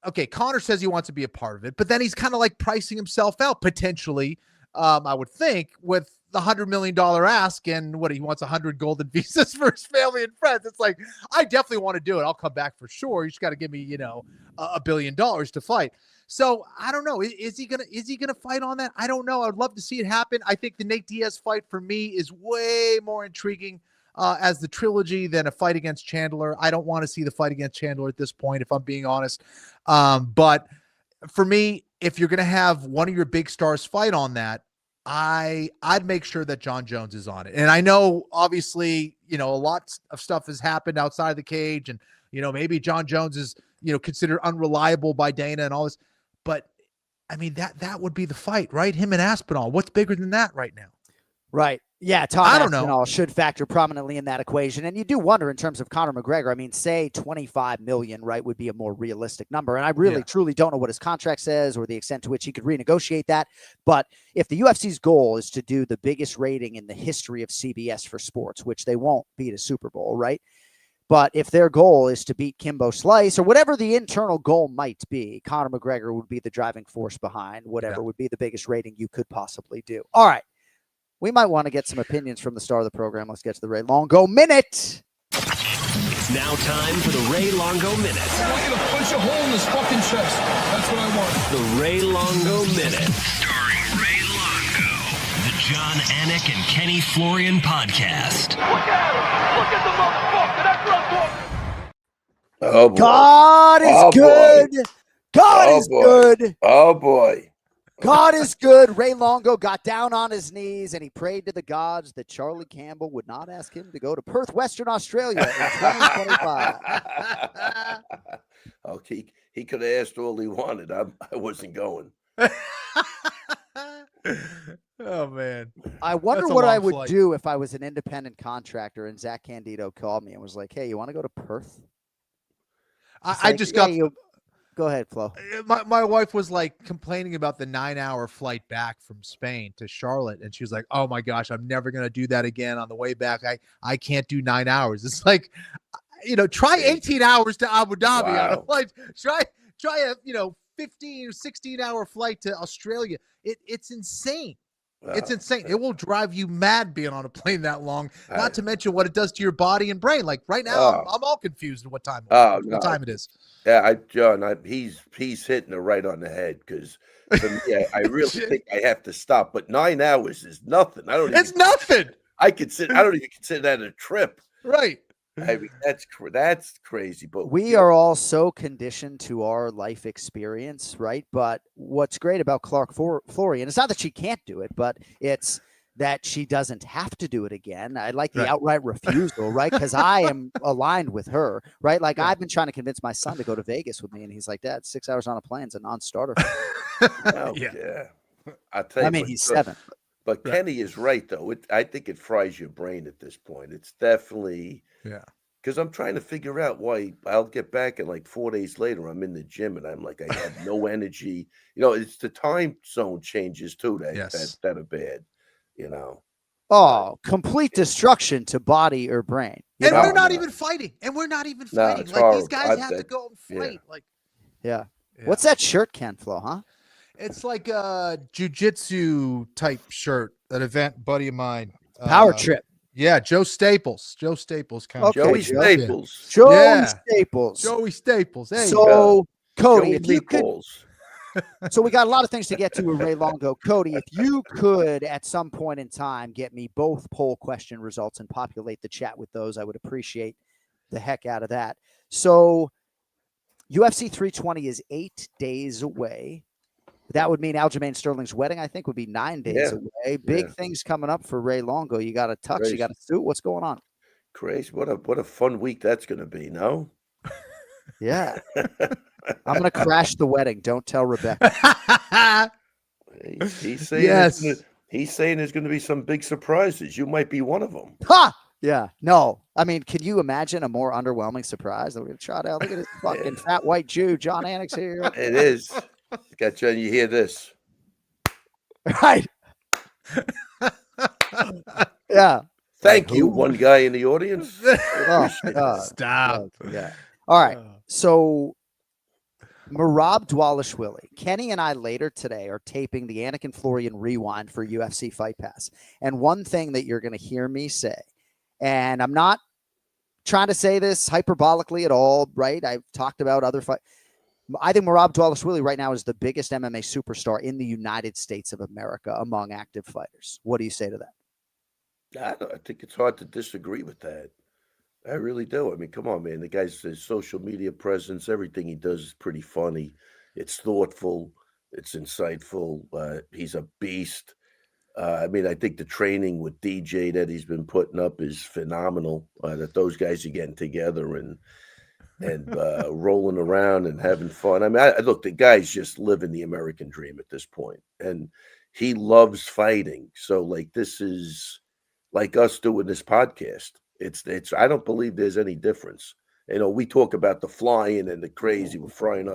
okay, Conor says he wants to be a part of it, but then he's kind of like pricing himself out potentially, I would think, with the $100 million ask and what he wants 100 golden visas for his family and friends. It's like, I definitely want to do it. I'll come back for sure. You just got to give me, $1 billion to fight. So I don't know. Is he gonna fight on that? I don't know. I'd love to see it happen. I think the Nate Diaz fight for me is way more intriguing as the trilogy than a fight against Chandler. I don't want to see the fight against Chandler at this point, if I'm being honest. But for me, if you're going to have one of your big stars fight on that, I'd make sure that Jon Jones is on it. And I know, obviously, a lot of stuff has happened outside the cage, and, maybe Jon Jones is, considered unreliable by Dana and all this. But, I mean, that would be the fight, right? Him and Aspinall. What's bigger than that right now? Right. Yeah, Tom Aspinall should factor prominently in that equation. And you do wonder in terms of Conor McGregor. I mean, say 25 million, right, would be a more realistic number. And I really, truly don't know what his contract says or the extent to which he could renegotiate that. But if the UFC's goal is to do the biggest rating in the history of CBS for sports, which they won't beat a Super Bowl, right? But if their goal is to beat Kimbo Slice or whatever the internal goal might be, Conor McGregor would be the driving force behind whatever would be the biggest rating you could possibly do. All right. We might want to get some opinions from the star of the program. Let's get to the Ray Longo Minute. It's now time for the Ray Longo Minute. I want you to punch a hole in his fucking chest. That's what I want. The Ray Longo Minute. Starring Ray Longo. The Jon Anik and Kenny Florian Podcast. Look at him. Look at the motherfucker. That drunk. Oh, boy. God is good. Boy. God is good. Oh, boy. God is good. Ray Longo got down on his knees and he prayed to the gods that Charlie Campbell would not ask him to go to Perth, Western Australia in 2025. Okay, he could have asked all he wanted. I wasn't going. Oh man, I wonder That's a what I long would flight. do if I was an independent contractor and Zach Candido called me and was like, "Hey, you want to go to Perth?" It's I like, just "Yeah, got. Go ahead, Flo. My wife was like complaining about the 9-hour flight back from Spain to Charlotte, and she was like, "Oh my gosh, I'm never gonna do that again on the way back. I can't do 9 hours." It's like, try 18 hours to Abu Dhabi on a Wow. flight. Try a 15 or 16-hour flight to Australia. It's insane. It's insane. It will drive you mad being on a plane that long. Not to mention what it does to your body and brain. Like right now, I'm all confused what time it is. Yeah, John, he's hitting it right on the head because I really think I have to stop. But 9 hours is nothing. It's nothing. I don't even consider that a trip. Right. I mean, that's crazy. But We are all so conditioned to our life experience, right? But what's great about Clark Florian, it's not that she can't do it, but it's that she doesn't have to do it again. I like the outright refusal, right? Because I am aligned with her, right? Like I've been trying to convince my son to go to Vegas with me, and he's like, "Dad, 6 hours on a plane is a non-starter." Yeah. I tell you, I mean, he's 7. But Kenny is right, though. I think it fries your brain at this point. It's definitely because I'm trying to figure out why I'll get back and like 4 days later, I'm in the gym and I'm like, I have no energy. It's the time zone changes too that are bad. Oh, complete destruction to body or brain. And we're not even fighting. Like horrible. these guys have to go and fight. Yeah. Like, Yeah. What's that shirt, Ken Flo, huh? it's like a jujitsu type shirt. An event buddy of mine. Power Trip. Yeah, Joe Staples. Joe Staples kind of. Joey Staples. Joey Yeah. Staples. Joey Staples. There you go. So, Cody, Joey if you could, Meatballs. so we got a lot of things to get to with Ray Longo. Cody, if you could at some point in time get me both poll question results and populate the chat with those, I would appreciate the heck out of that. So UFC 320 is 8 days away. That would mean Aljamain Sterling's wedding, I think, would be 9 days away. Big things coming up for Ray Longo. You got a tux, Crazy. you got a suit. What's going on? Crazy. What a fun week that's going to be, no? Yeah. I'm going to crash the wedding. Don't tell Rebecca. He's saying he's saying there's going to be some big surprises. You might be one of them. Ha! Yeah. No. I mean, can you imagine a more underwhelming surprise? Look at Look at this fucking fat white Jew. Jon Anik's here. It is. Got John, you hear this? Right. Yeah. Thank you, one guy in the audience. Oh, God. Stop. Yeah. All right. So Merab Dvalishvili, Kenny and I later today are taping the Anik and Florian rewind for UFC Fight Pass. And one thing that you're going to hear me say, and I'm not trying to say this hyperbolically at all, right? I've talked about other fights. I think Merab Dvalishvili right now is the biggest MMA superstar in the United States of America among active fighters. What do you say to that? I think it's hard to disagree with that. I really do. I mean, come on, man. The guy's his social media presence, everything he does is pretty funny. It's thoughtful. It's insightful. He's a beast. I mean, I think the training with DJ that he's been putting up is phenomenal. That those guys are getting together and rolling around and having fun. I mean, look, the guy's just living the American dream at this point, and he loves fighting. So, like, this is like us doing this podcast. It's. I don't believe there's any difference. We talk about the flying and the crazy with flying.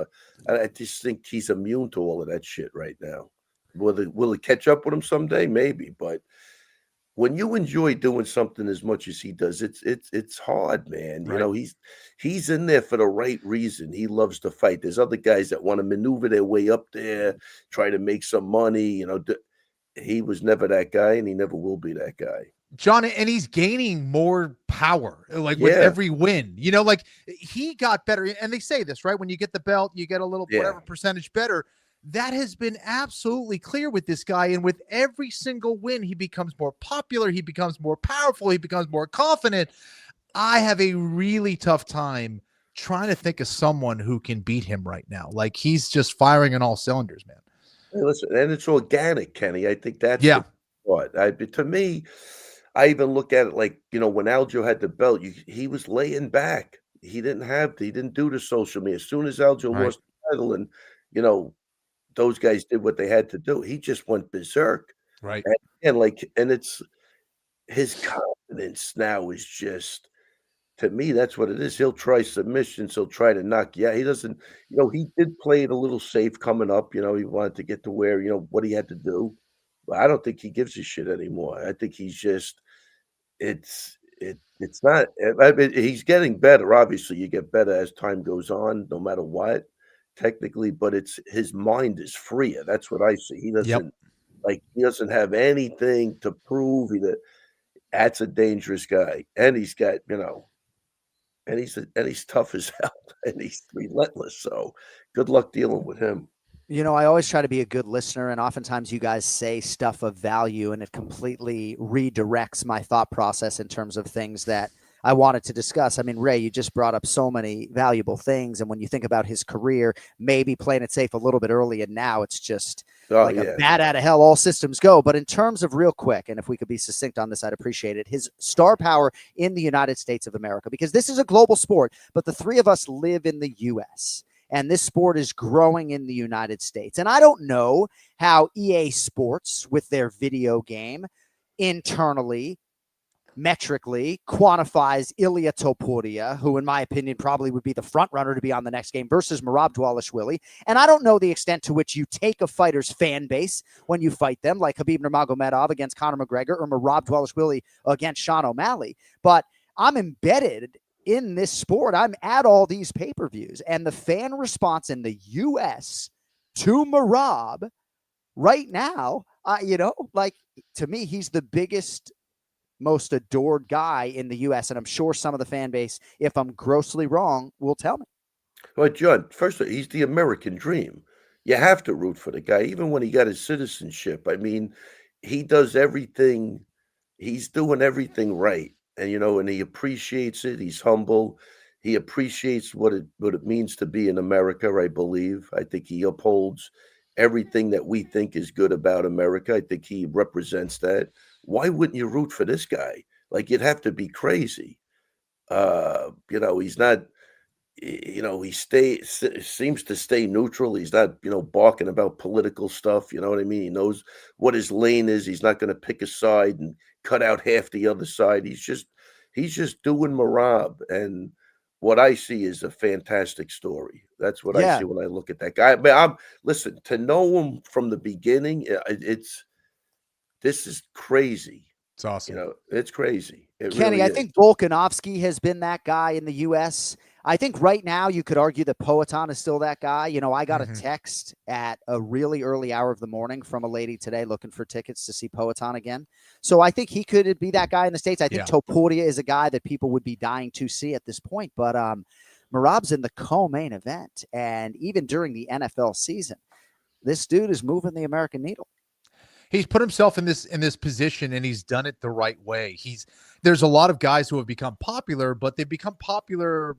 I just think he's immune to all of that shit right now. Will it catch up with him someday? Maybe, but when you enjoy doing something as much as he does, it's hard, man. Right. He's in there for the right reason. He loves to fight. There's other guys that want to maneuver their way up there, try to make some money. He was never that guy, and he never will be that guy. John, and he's gaining more power, like with every win. Like he got better. And they say this, right? When you get the belt, you get a little whatever percentage better. That has been absolutely clear with this guy. And with every single win, he becomes more popular. He becomes more powerful. He becomes more confident. I have a really tough time trying to think of someone who can beat him right now. Like he's just firing on all cylinders, man. Hey, listen, and it's organic, Kenny. I think that's Yeah. what to me. I even look at it like, when Aljo had the belt, he was laying back. He didn't do the social media. As soon as Aljo Right. lost the title and, you know, those guys did what they had to do, he just went berserk. Right. And it's his confidence now is just, to me, that's what it is. He'll try submissions. He'll try to knock. Yeah, he doesn't, he did play it a little safe coming up. He wanted to get to where, what he had to do. But I don't think he gives a shit anymore. I think he's just, it's not, I mean, he's getting better. Obviously, you get better as time goes on, no matter what, technically, but it's his mind is freer. That's what I see. Yep. He doesn't have anything to prove. That's a dangerous guy. And he's got, and he's tough as hell, and he's relentless. So good luck dealing with him. I always try to be a good listener, and oftentimes you guys say stuff of value, and it completely redirects my thought process in terms of things that I wanted to discuss. I mean, Ray, you just brought up so many valuable things, and when you think about his career, maybe playing it safe a little bit early, and now it's just a bat out of hell, all systems go. But in terms of real quick, and if we could be succinct on this, I'd appreciate it, his star power in the United States of America, because this is a global sport, but the three of us live in the U.S., and this sport is growing in the United States. And I don't know how EA Sports, with their video game, internally, metrically quantifies Ilia Topuria, who in my opinion probably would be the front runner to be on the next game, versus Merab Dvalishvili. And I don't know the extent to which you take a fighter's fan base when you fight them, like Khabib Nurmagomedov against Conor McGregor or Merab Dvalishvili against Sean O'Malley. But I'm embedded in this sport. I'm at all these pay-per-views, and the fan response in the U.S. to Merab right now, to me, he's the biggest, most adored guy in the U.S., and I'm sure some of the fan base, if I'm grossly wrong, will tell me. Well, John, first of all, he's the American dream. You have to root for the guy, even when he got his citizenship. I mean, he does everything. He's doing everything right. And, and he appreciates it. He's humble. He appreciates what it means to be in America, I believe. I think he upholds everything that we think is good about America. I think he represents that. Why wouldn't you root for this guy? You'd have to be crazy. He's not, he seems to stay neutral. He's not, barking about political stuff. You know what I mean? He knows what his lane is. He's not going to pick a side and cut out half the other side. He's just doing Merab. And what I see is a fantastic story. That's what I see when I look at that guy. But listen, to know him from the beginning, this is crazy. It's awesome. It's crazy. Kenny, I think Volkanovski has been that guy in the U.S. I think right now you could argue that Poatan is still that guy. I got a text at a really early hour of the morning from a lady today looking for tickets to see Poatan again. So I think he could be that guy in the States. I think Topuria is a guy that people would be dying to see at this point. But Merab's in the co-main event. And even during the NFL season, this dude is moving the American needle. He's put himself in this position, and he's done it the right way. There's a lot of guys who have become popular, but they've become popular,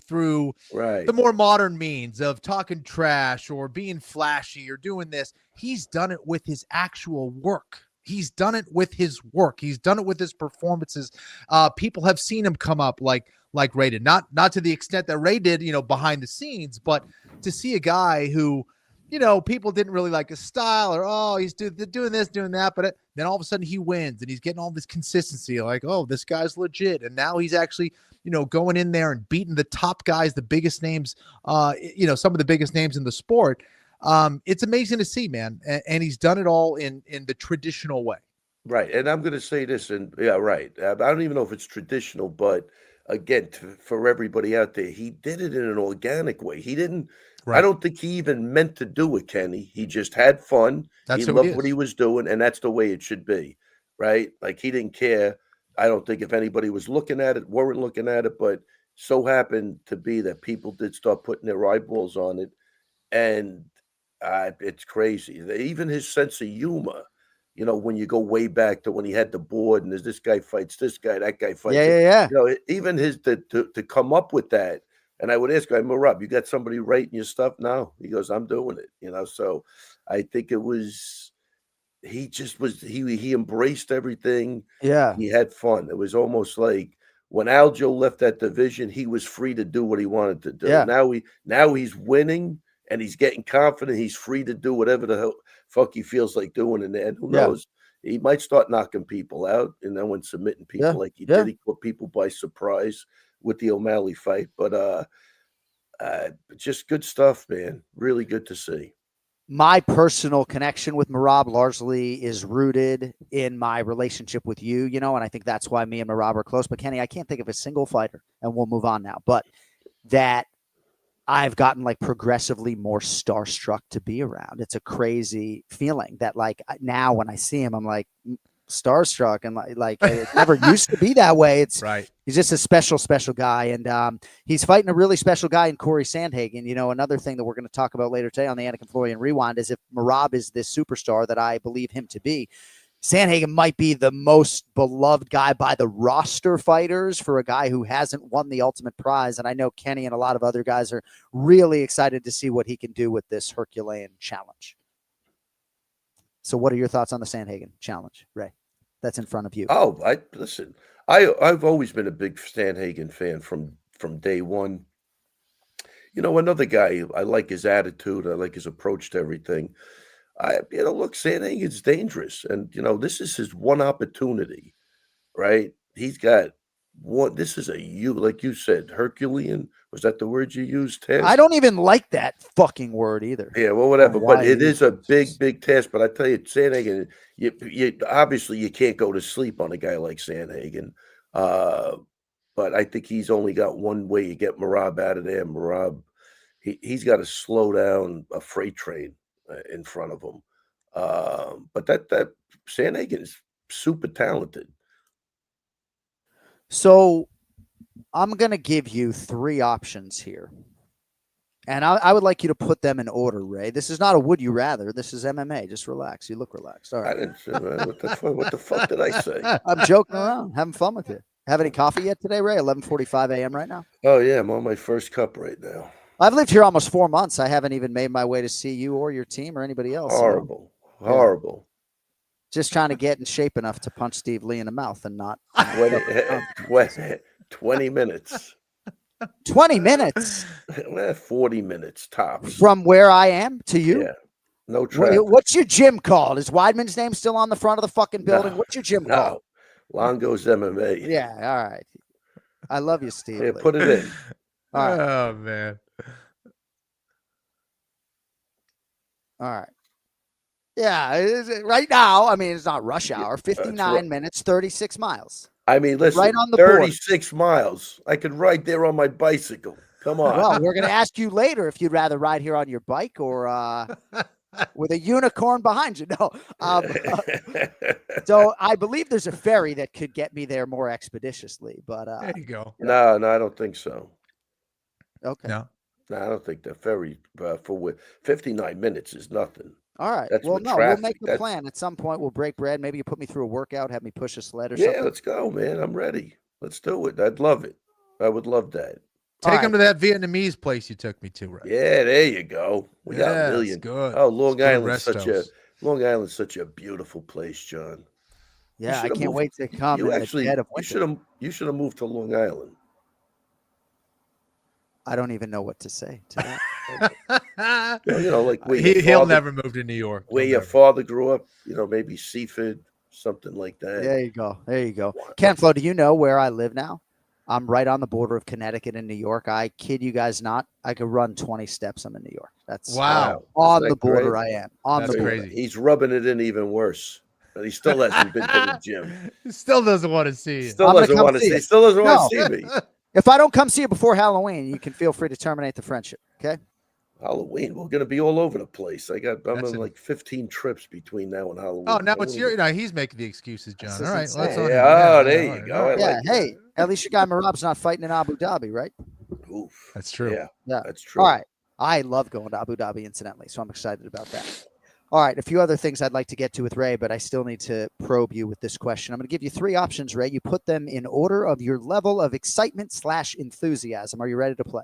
through the more modern means of talking trash or being flashy or doing this. He's done it with his actual work. He's done it with his work. He's done it with his performances. People have seen him come up like Ray did, not to the extent that Ray did, behind the scenes, but to see a guy who, people didn't really like his style, or, he's doing this, doing that. But then all of a sudden he wins and he's getting all this consistency, like, oh, this guy's legit. And now he's actually, going in there and beating the top guys, the biggest names, some of the biggest names in the sport. It's amazing to see, man. And he's done it all in the traditional way. Right. And I'm going to say this, and right. I don't even know if it's traditional, but again, for everybody out there, he did it in an organic way. He didn't, I don't think he even meant to do it, Kenny. He just had fun. He loved what he was doing, and that's the way it should be, right? He didn't care. I don't think if anybody was looking at it, weren't looking at it, but so happened to be that people did start putting their eyeballs on it, and it's crazy. Even his sense of humor, when you go way back to when he had the board and there's this guy fights this guy, that guy fights. Yeah. Even his to come up with that And I would ask him, Rob, you got somebody writing your stuff now? He goes, I'm doing it, you know. So I think it was he embraced everything. Yeah. He had fun. It was almost like when Aljo left that division, he was free to do what he wanted to do. Yeah. Now he's winning and he's getting confident. He's free to do whatever the hell fuck he feels like doing. And who knows? He might start knocking people out and then when submitting people like he did, he caught people by surprise with the O'Malley fight. But just good stuff, man. Really good to see. My personal connection with Merab largely is rooted in my relationship with you, you know, and I think that's why me and Merab are close. But Kenny, I can't think of a single fighter, and we'll move on now, but that I've gotten like progressively more starstruck to be around. It's a crazy feeling that like now when I see him, I'm like starstruck and like it never used to be that way. It's right. He's just a special guy. And he's fighting a really special guy in Corey Sandhagen. You know, another thing that we're going to talk about later today on the Anik and Florian Rewind is if Merab is this superstar that I believe him to be, Sandhagen might be the most beloved guy by the roster fighters for a guy who hasn't won the ultimate prize. And I know Kenny and a lot of other guys are really excited to see what he can do with this Herculean challenge. So what are your thoughts on the Sandhagen challenge, Ray? That's in front of you. Oh, I've always been a big Sandhagen fan from day one. You know, another guy, I like his attitude. I like his approach to everything. Look, Sandhagen's dangerous. And, you know, this is his one opportunity, right? He's got one. This is like you said, Herculean. Was that the word you used, Taz? I don't even like that fucking word either. Yeah, well, whatever. But it is a big task. But I tell you, Sandhagen, you obviously you can't go to sleep on a guy like Sandhagen. But I think he's only got one way to get Merab out of there. Merab, he's got to slow down a freight train in front of him. But that Sandhagen is super talented. So I'm going to give you three options here. And I would like you to put them in order, Ray. This is not a would you rather. This is MMA. Just relax. You look relaxed. All right. I didn't say, what the fuck did I say? I'm joking around, having fun with you. Have any coffee yet today, Ray? 11:45 a.m. right now. Oh, yeah. I'm on my first cup right now. I've lived here almost 4 months. I haven't even made my way to see you or your team or anybody else. Horrible. Horrible. Just trying to get in shape enough to punch Steve Lee in the mouth and not 20 minutes. 20 minutes? 40 minutes tops. From where I am to you? Yeah. No traffic. What's your gym called? Is Weidman's name still on the front of the fucking building? No, What's your gym called? Longo's MMA. Yeah, all right. I love you, Steve. Yeah, put it in. All right. Oh, man. All right. Yeah, right now, I mean, it's not rush hour. 59 minutes, 36 miles. I mean, listen, right on the 36 miles. I could ride there on my bicycle. Come on. Well, we're going to ask you later if you'd rather ride here on your bike or with a unicorn behind you. No. So I believe there's a ferry that could get me there more expeditiously. But there you go. No, I don't think so. Okay. No, I don't think the ferry for 59 minutes is nothing. All right. That's well, with no, traffic. we'll make a plan. At some point, we'll break bread. Maybe you put me through a workout, have me push a sled or something. Yeah, let's go, man. I'm ready. Let's do it. I'd love it. I would love that. Take him to that Vietnamese place you took me to, right? Yeah, there you go. We got a million. Good. Oh, Long Island's such a beautiful place, John. Yeah, I can't wait to come. You in actually, the dead of winter. you should have moved to Long Island. I don't even know what to say to that. You know, like he'll never move to New York. Where your father grew up, you know, maybe Seaford, something like that. There you go. There you go. Ken Flo, do you know where I live now? I'm right on the border of Connecticut and New York. I kid you guys not. I could run 20 steps. I'm in New York. That's wow. On the border crazy? I am. On That's the border. crazy. He's rubbing it in even worse. But he still hasn't been to the gym. He still doesn't want to see you. Still doesn't want to see. Still doesn't want to see me. If I don't come see you before Halloween, you can feel free to terminate the friendship. Okay. Halloween, we're going to be all over the place. I'm on like 15 trips between now and Halloween. Oh, now it's he's making the excuses, John. All right. Let's there you go. Yeah. Hey, at least your guy Merab's not fighting in Abu Dhabi, right? Oof. That's true. Yeah. That's true. All right. I love going to Abu Dhabi, incidentally, so I'm excited about that. All right, a few other things I'd like to get to with Ray, but I still need to probe you with this question. I'm going to give you three options, Ray. You put them in order of your level of excitement / enthusiasm. Are you ready to play?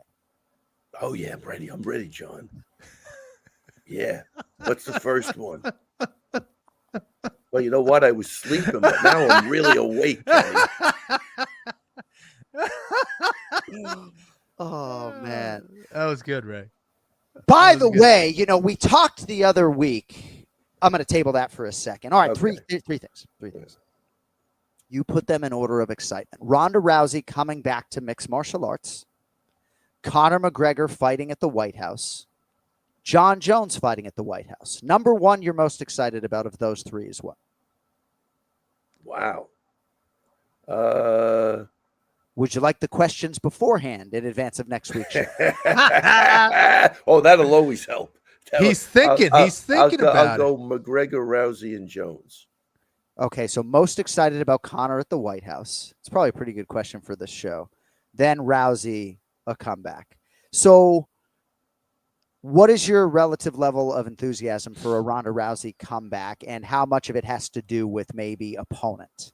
Oh yeah, I'm ready. I'm ready, John. Yeah. What's the first one? Well, you know what? I was sleeping, but now I'm really awake, Kenny. Oh man. That was good, Ray. By the way, you know, we talked the other week. I'm going to table that for a second. All right, Okay. three things. You put them in order of excitement. Ronda Rousey coming back to mixed martial arts. Conor McGregor fighting at the White House. Jon Jones fighting at the White House. Number one you're most excited about of those three is what? Wow. Would you like the questions beforehand in advance of next week's show? Oh, that'll always help. He's thinking about I'll it. go McGregor, Rousey, and Jones. Okay, so most excited about Conor at the White House. It's probably a pretty good question for this show. Then Rousey, a comeback. So what is your relative level of enthusiasm for a Ronda Rousey comeback, and how much of it has to do with maybe opponent?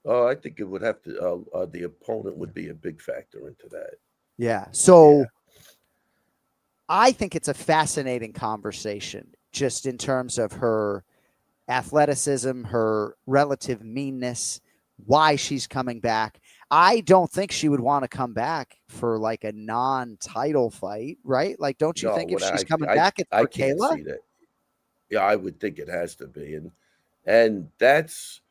Oh, I think it would have to. The opponent would be a big factor into that. Yeah. So I think it's a fascinating conversation just in terms of her athleticism, her relative meanness, why she's coming back. I don't think she would want to come back for like a non-title fight, right? Like, don't you think if she's coming back, it's for can't Kayla? see that. Yeah, I would think it has to be, and that's.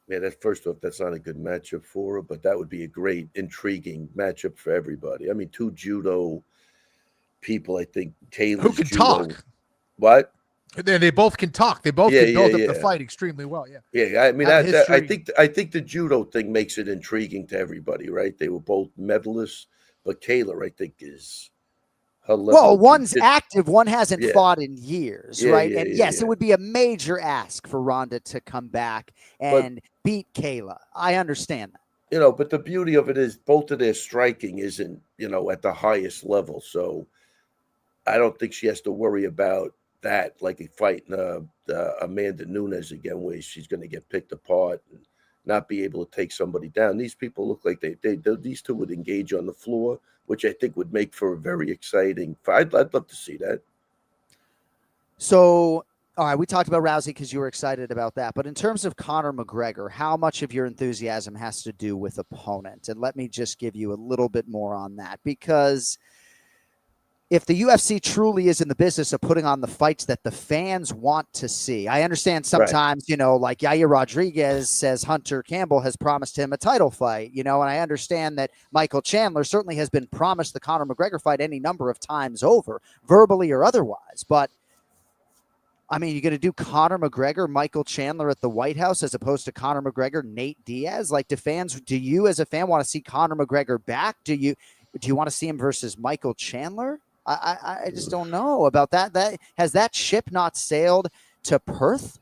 Man, that first off, that's not a good matchup for her, but that would be a great, intriguing matchup for everybody. I mean, two judo people, I think Kayla's Who can judo, talk? What? They both can talk. They both can build up the fight extremely well. Yeah. Yeah, I mean, Have I history. think the judo thing makes it intriguing to everybody, right? They were both medalists, but Kayla, I think, is her level. Well, of one's jiu- active, one hasn't Yeah. fought in years, Yeah, right? yeah, And yeah, yes, yeah. it would be a major ask for Ronda to come back and beat Kayla. I understand that. You know, but the beauty of it is both of their striking isn't, at the highest level. So I don't think she has to worry about that, like a fight Amanda Nunes again, where she's going to get picked apart and not be able to take somebody down. These people look like these two would engage on the floor, which I think would make for a very exciting fight. I'd love to see that. So, all right, we talked about Rousey because you were excited about that. But in terms of Conor McGregor, how much of your enthusiasm has to do with opponent? And let me just give you a little bit more on that, because if the UFC truly is in the business of putting on the fights that the fans want to see, I understand sometimes, like Yair Rodriguez says Hunter Campbell has promised him a title fight, and I understand that Michael Chandler certainly has been promised the Conor McGregor fight any number of times over, verbally or otherwise. But I mean, you're going to do Conor McGregor, Michael Chandler at the White House as opposed to Conor McGregor, Nate Diaz? Like, do you as a fan want to see Conor McGregor back? Do you want to see him versus Michael Chandler? I just don't know about that. Has that ship not sailed to Perth?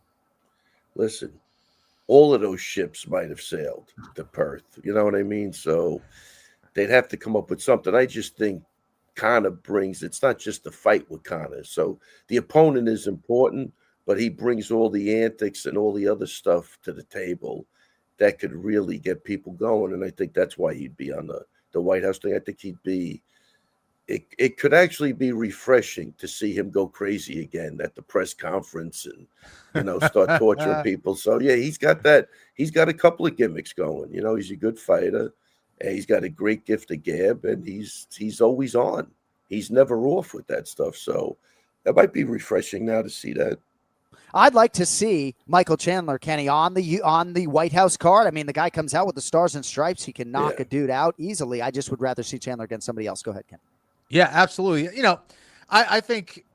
Listen, all of those ships might have sailed to Perth. You know what I mean? So they'd have to come up with something. I just think Conor brings, it's not just the fight with Conor. So the opponent is important, but he brings all the antics and all the other stuff to the table that could really get people going. And I think that's why he'd be on the White House thing. I think he'd be, it could actually be refreshing to see him go crazy again at the press conference and, start torturing people. So yeah, he's got that. He's got a couple of gimmicks going. He's a good fighter. And he's got a great gift of gab, and he's always on. He's never off with that stuff. So that might be refreshing now to see that. I'd like to see Michael Chandler, Kenny, on the White House card. I mean, the guy comes out with the stars and stripes. He can knock a dude out easily. I just would rather see Chandler against somebody else. Go ahead, Ken. Yeah, absolutely. I think,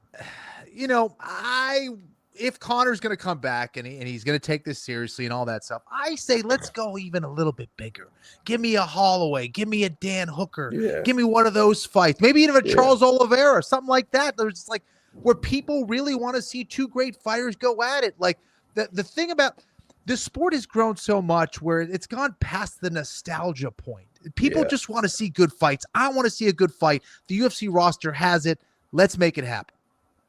if Conor's going to come back and he's going to take this seriously and all that stuff, I say let's go even a little bit bigger. Give me a Holloway. Give me a Dan Hooker. Yeah. Give me one of those fights. Maybe even a Charles Oliveira, something like that. There's like where people really want to see two great fighters go at it. Like the thing about this sport has grown so much where it's gone past the nostalgia point. People just want to see good fights. I want to see a good fight. The UFC roster has it. Let's make it happen.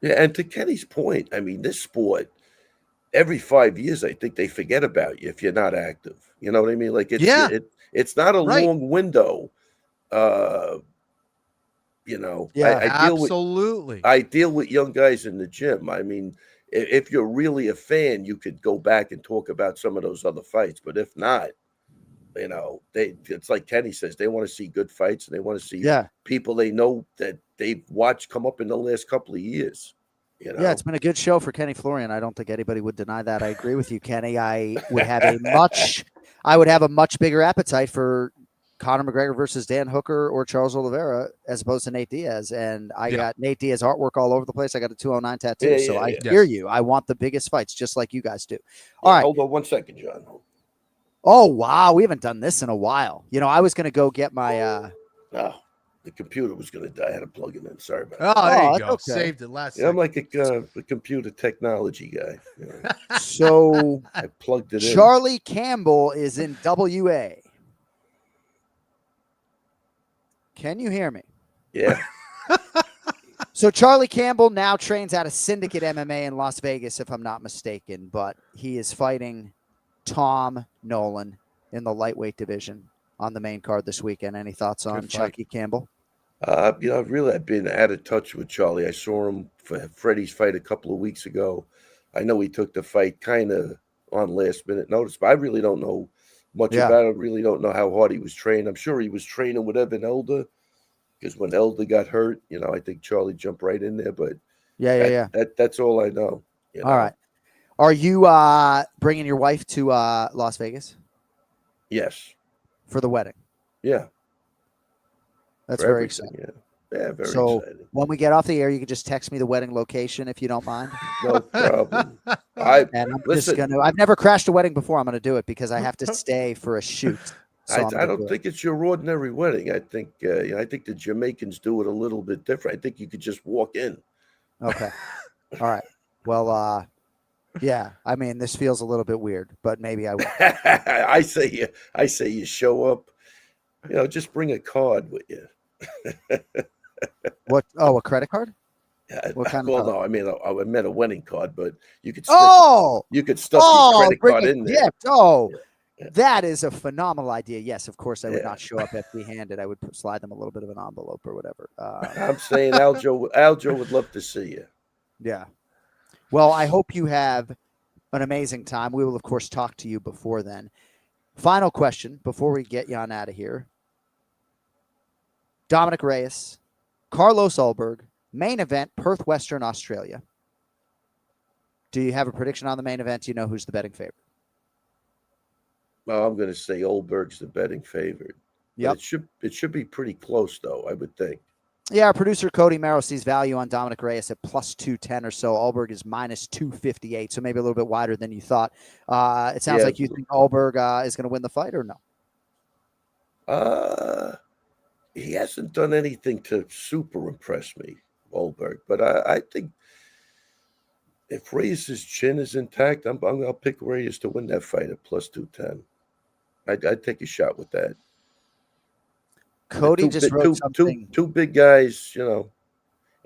Yeah, and to Kenny's point, I mean, this sport, every 5 years, I think they forget about you if you're not active. You know what I mean? Like, it's not a long window. You know, Yeah, absolutely. I deal with young guys in the gym. I mean, if you're really a fan, you could go back and talk about some of those other fights. But if not, you know, it's like Kenny says, they want to see good fights and they want to see people they know that they've watched come up in the last couple of years. You know? Yeah, it's been a good show for Kenny Florian. I don't think anybody would deny that. I agree with you, Kenny. I would have a much bigger appetite for Conor McGregor versus Dan Hooker or Charles Oliveira as opposed to Nate Diaz. And I got Nate Diaz artwork all over the place. I got a 209 tattoo. I hear you. I want the biggest fights just like you guys do. All right. Hold on 1 second, John. Oh, wow. We haven't done this in a while. You know, I was going to go get my the computer was going to die. I had to plug it in. Sorry about that. There you go. Okay. Saved it last I'm like a computer technology guy. You know. So I plugged it in. Charlie Campbell is in WA. Can you hear me? Yeah. So Charlie Campbell now trains out of Syndicate MMA in Las Vegas, if I'm not mistaken, but he is fighting Tom Nolan in the lightweight division on the main card this weekend. Any thoughts on Chucky Campbell? You know, really, I've been out of touch with Charlie. I saw him for Freddie's fight a couple of weeks ago. I know he took the fight kind of on last minute notice, but I really don't know much about him. Really don't know how hard he was trained. I'm sure he was training with Evan Elder because when Elder got hurt, you know, I think Charlie jumped right in there. But that's all I know. You know? All right. Are you bringing your wife to Las Vegas? Yes. For the wedding? Yeah. That's very exciting. Yeah, very exciting. When we get off the air, you can just text me the wedding location if you don't mind. No problem. I've never crashed a wedding before. I'm going to do it because I have to stay for a shoot. So I don't think it's your ordinary wedding. I think I think the Jamaicans do it a little bit different. I think you could just walk in. Okay. All right. Well, yeah. I mean, this feels a little bit weird, but maybe I will. I say you show up. You know, just bring a card with you. What? Oh, a credit card? Yeah. What kind of card? No, I meant a wedding card, but you could you could stuff your credit card in there. Gift. Oh, that is a phenomenal idea. Yes, of course, I would not show up empty-handed. I would slide them a little bit of an envelope or whatever. I'm saying Aljo would love to see you. Yeah. Well, I hope you have an amazing time. We will, of course, talk to you before then. Final question before we get Jon out of here. Dominic Reyes, Carlos Ulberg, main event, Perth, Western Australia. Do you have a prediction on the main event? Do you know who's the betting favorite? Well, I'm going to say Ulberg's the betting favorite. Yep. It should be pretty close, though, I would think. Yeah, our producer Cody Merrill sees value on Dominic Reyes at plus 210 or so. Ulberg is minus 258, so maybe a little bit wider than you thought. It sounds like you think Ulberg is going to win the fight or no? He hasn't done anything to super impress me, Ulberg. But I think if Reyes' chin is intact, I'm going to pick Reyes to win that fight at plus 210. I'd take a shot with that. Cody just wrote something. Two big guys, you know,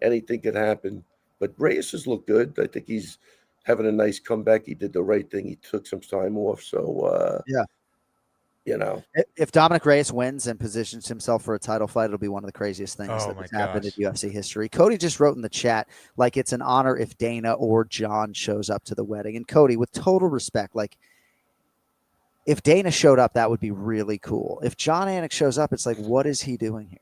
anything could happen. But Reyes has looked good. I think he's having a nice comeback. He did the right thing. He took some time off. So, you know, if Dominic Reyes wins and positions himself for a title fight, it'll be one of the craziest things that has happened in UFC history. Cody just wrote in the chat, like, it's an honor if Dana or Jon shows up to the wedding. And Cody, with total respect, like, if Dana showed up, that would be really cool. If Jon Anik shows up, it's like, what is he doing here?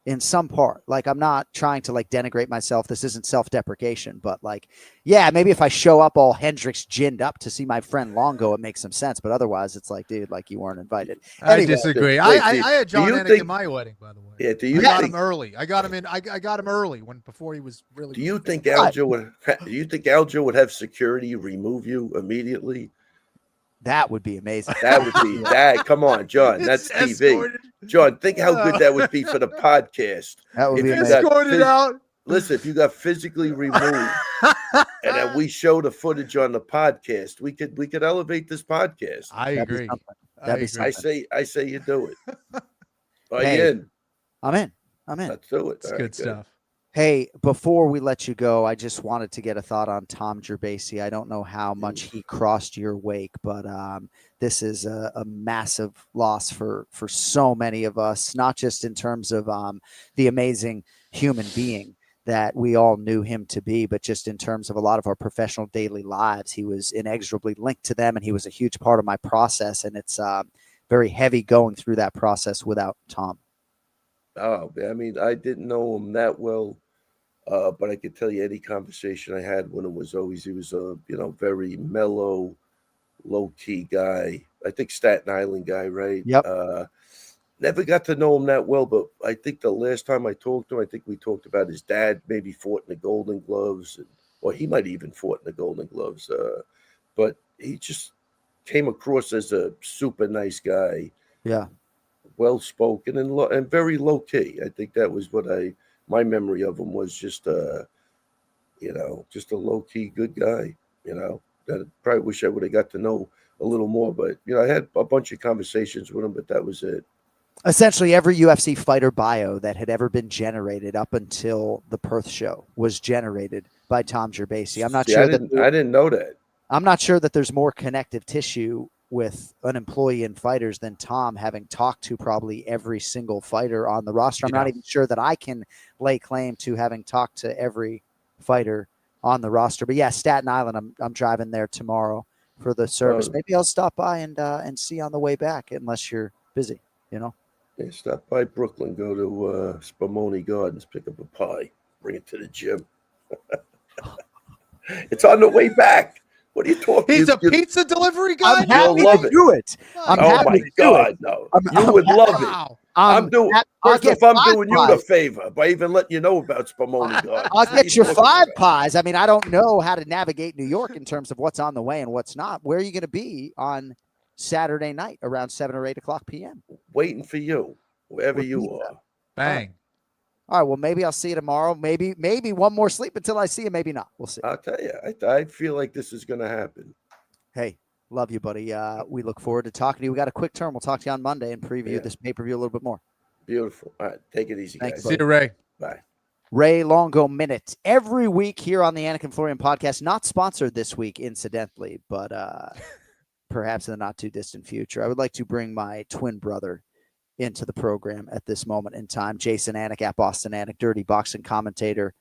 In some part, like, I'm not trying to like denigrate myself. This isn't self-deprecation, but like, yeah, maybe if I show up all Hendrix ginned up to see my friend Longo, it makes some sense. But otherwise, it's like, dude, like, you weren't invited. Anyway, I disagree. I had Jon Anik in my wedding, by the way. Yeah, I got him early. I got him in. I got him early before he was really. Do you think Aljo would have security remove you immediately? That would be amazing. That would be that. Come on, John. That's TV. John, think how good that would be for the podcast. That would be escorted out. Listen, if you got physically removed and then we show the footage on the podcast, we could elevate this podcast. I agree. I say you do it. I'm in. Let's do it. It's good stuff. Hey, before we let you go, I just wanted to get a thought on Tom Gerbasi. I don't know how much he crossed your wake, but this is a massive loss for so many of us, not just in terms of the amazing human being that we all knew him to be, but just in terms of a lot of our professional daily lives, he was inexorably linked to them, and he was a huge part of my process. And it's very heavy going through that process without Tom. Oh, I mean, I didn't know him that well, but I could tell you any conversation I had with him was always, he was a, very mellow, low-key guy. I think Staten Island guy, right? Yep. Never got to know him that well, but I think the last time I talked to him, I think we talked about his dad maybe fought in the Golden Gloves, or he might even fought in the Golden Gloves. But he just came across as a super nice guy. Yeah. Well-spoken and very low-key. I think that was what my memory of him was, just just a low-key good guy, that I probably wish I would have got to know a little more, but I had a bunch of conversations with him, but that was it. Essentially every UFC fighter bio that had ever been generated up until the Perth show was generated by Tom Gerbasi. I'm not sure I didn't know that. I'm not sure that there's more connective tissue with an employee in fighters than Tom, having talked to probably every single fighter on the roster. I'm not even sure that I can lay claim to having talked to every fighter on the roster. But yeah, Staten Island, I'm driving there tomorrow for the service. Maybe I'll stop by and see on the way back, unless you're busy, Yeah, stop by Brooklyn, go to Spumoni Gardens, pick up a pie, bring it to the gym. It's on the way back. What are you talking? He's a pizza delivery guy. I'm happy to do it. I'm oh happy my to God, do it. no! You would love it. I'm doing. First off, I'm doing you the favor by even letting you know about Spumoni Gardens. I'll get your 5 pies. I mean, I don't know how to navigate New York in terms of what's on the way and what's not. Where are you going to be on Saturday night around 7 or 8 o'clock p.m.? Waiting for you, wherever you are. Bang. All right, well, maybe I'll see you tomorrow. Maybe one more sleep until I see you. Maybe not. We'll see. I'll tell you, I feel like this is going to happen. Hey, love you, buddy. We look forward to talking to you. We got a quick turn. We'll talk to you on Monday and preview this pay-per-view a little bit more. Beautiful. All right, take it easy, guys. See you, Ray. Bye. Ray Longo Minute every week here on the Anik and Florian podcast. Not sponsored this week, incidentally, but perhaps in the not too distant future. I would like to bring my twin brother into the program at this moment in time. Jason Anik at Boston Anik, dirty boxing commentator,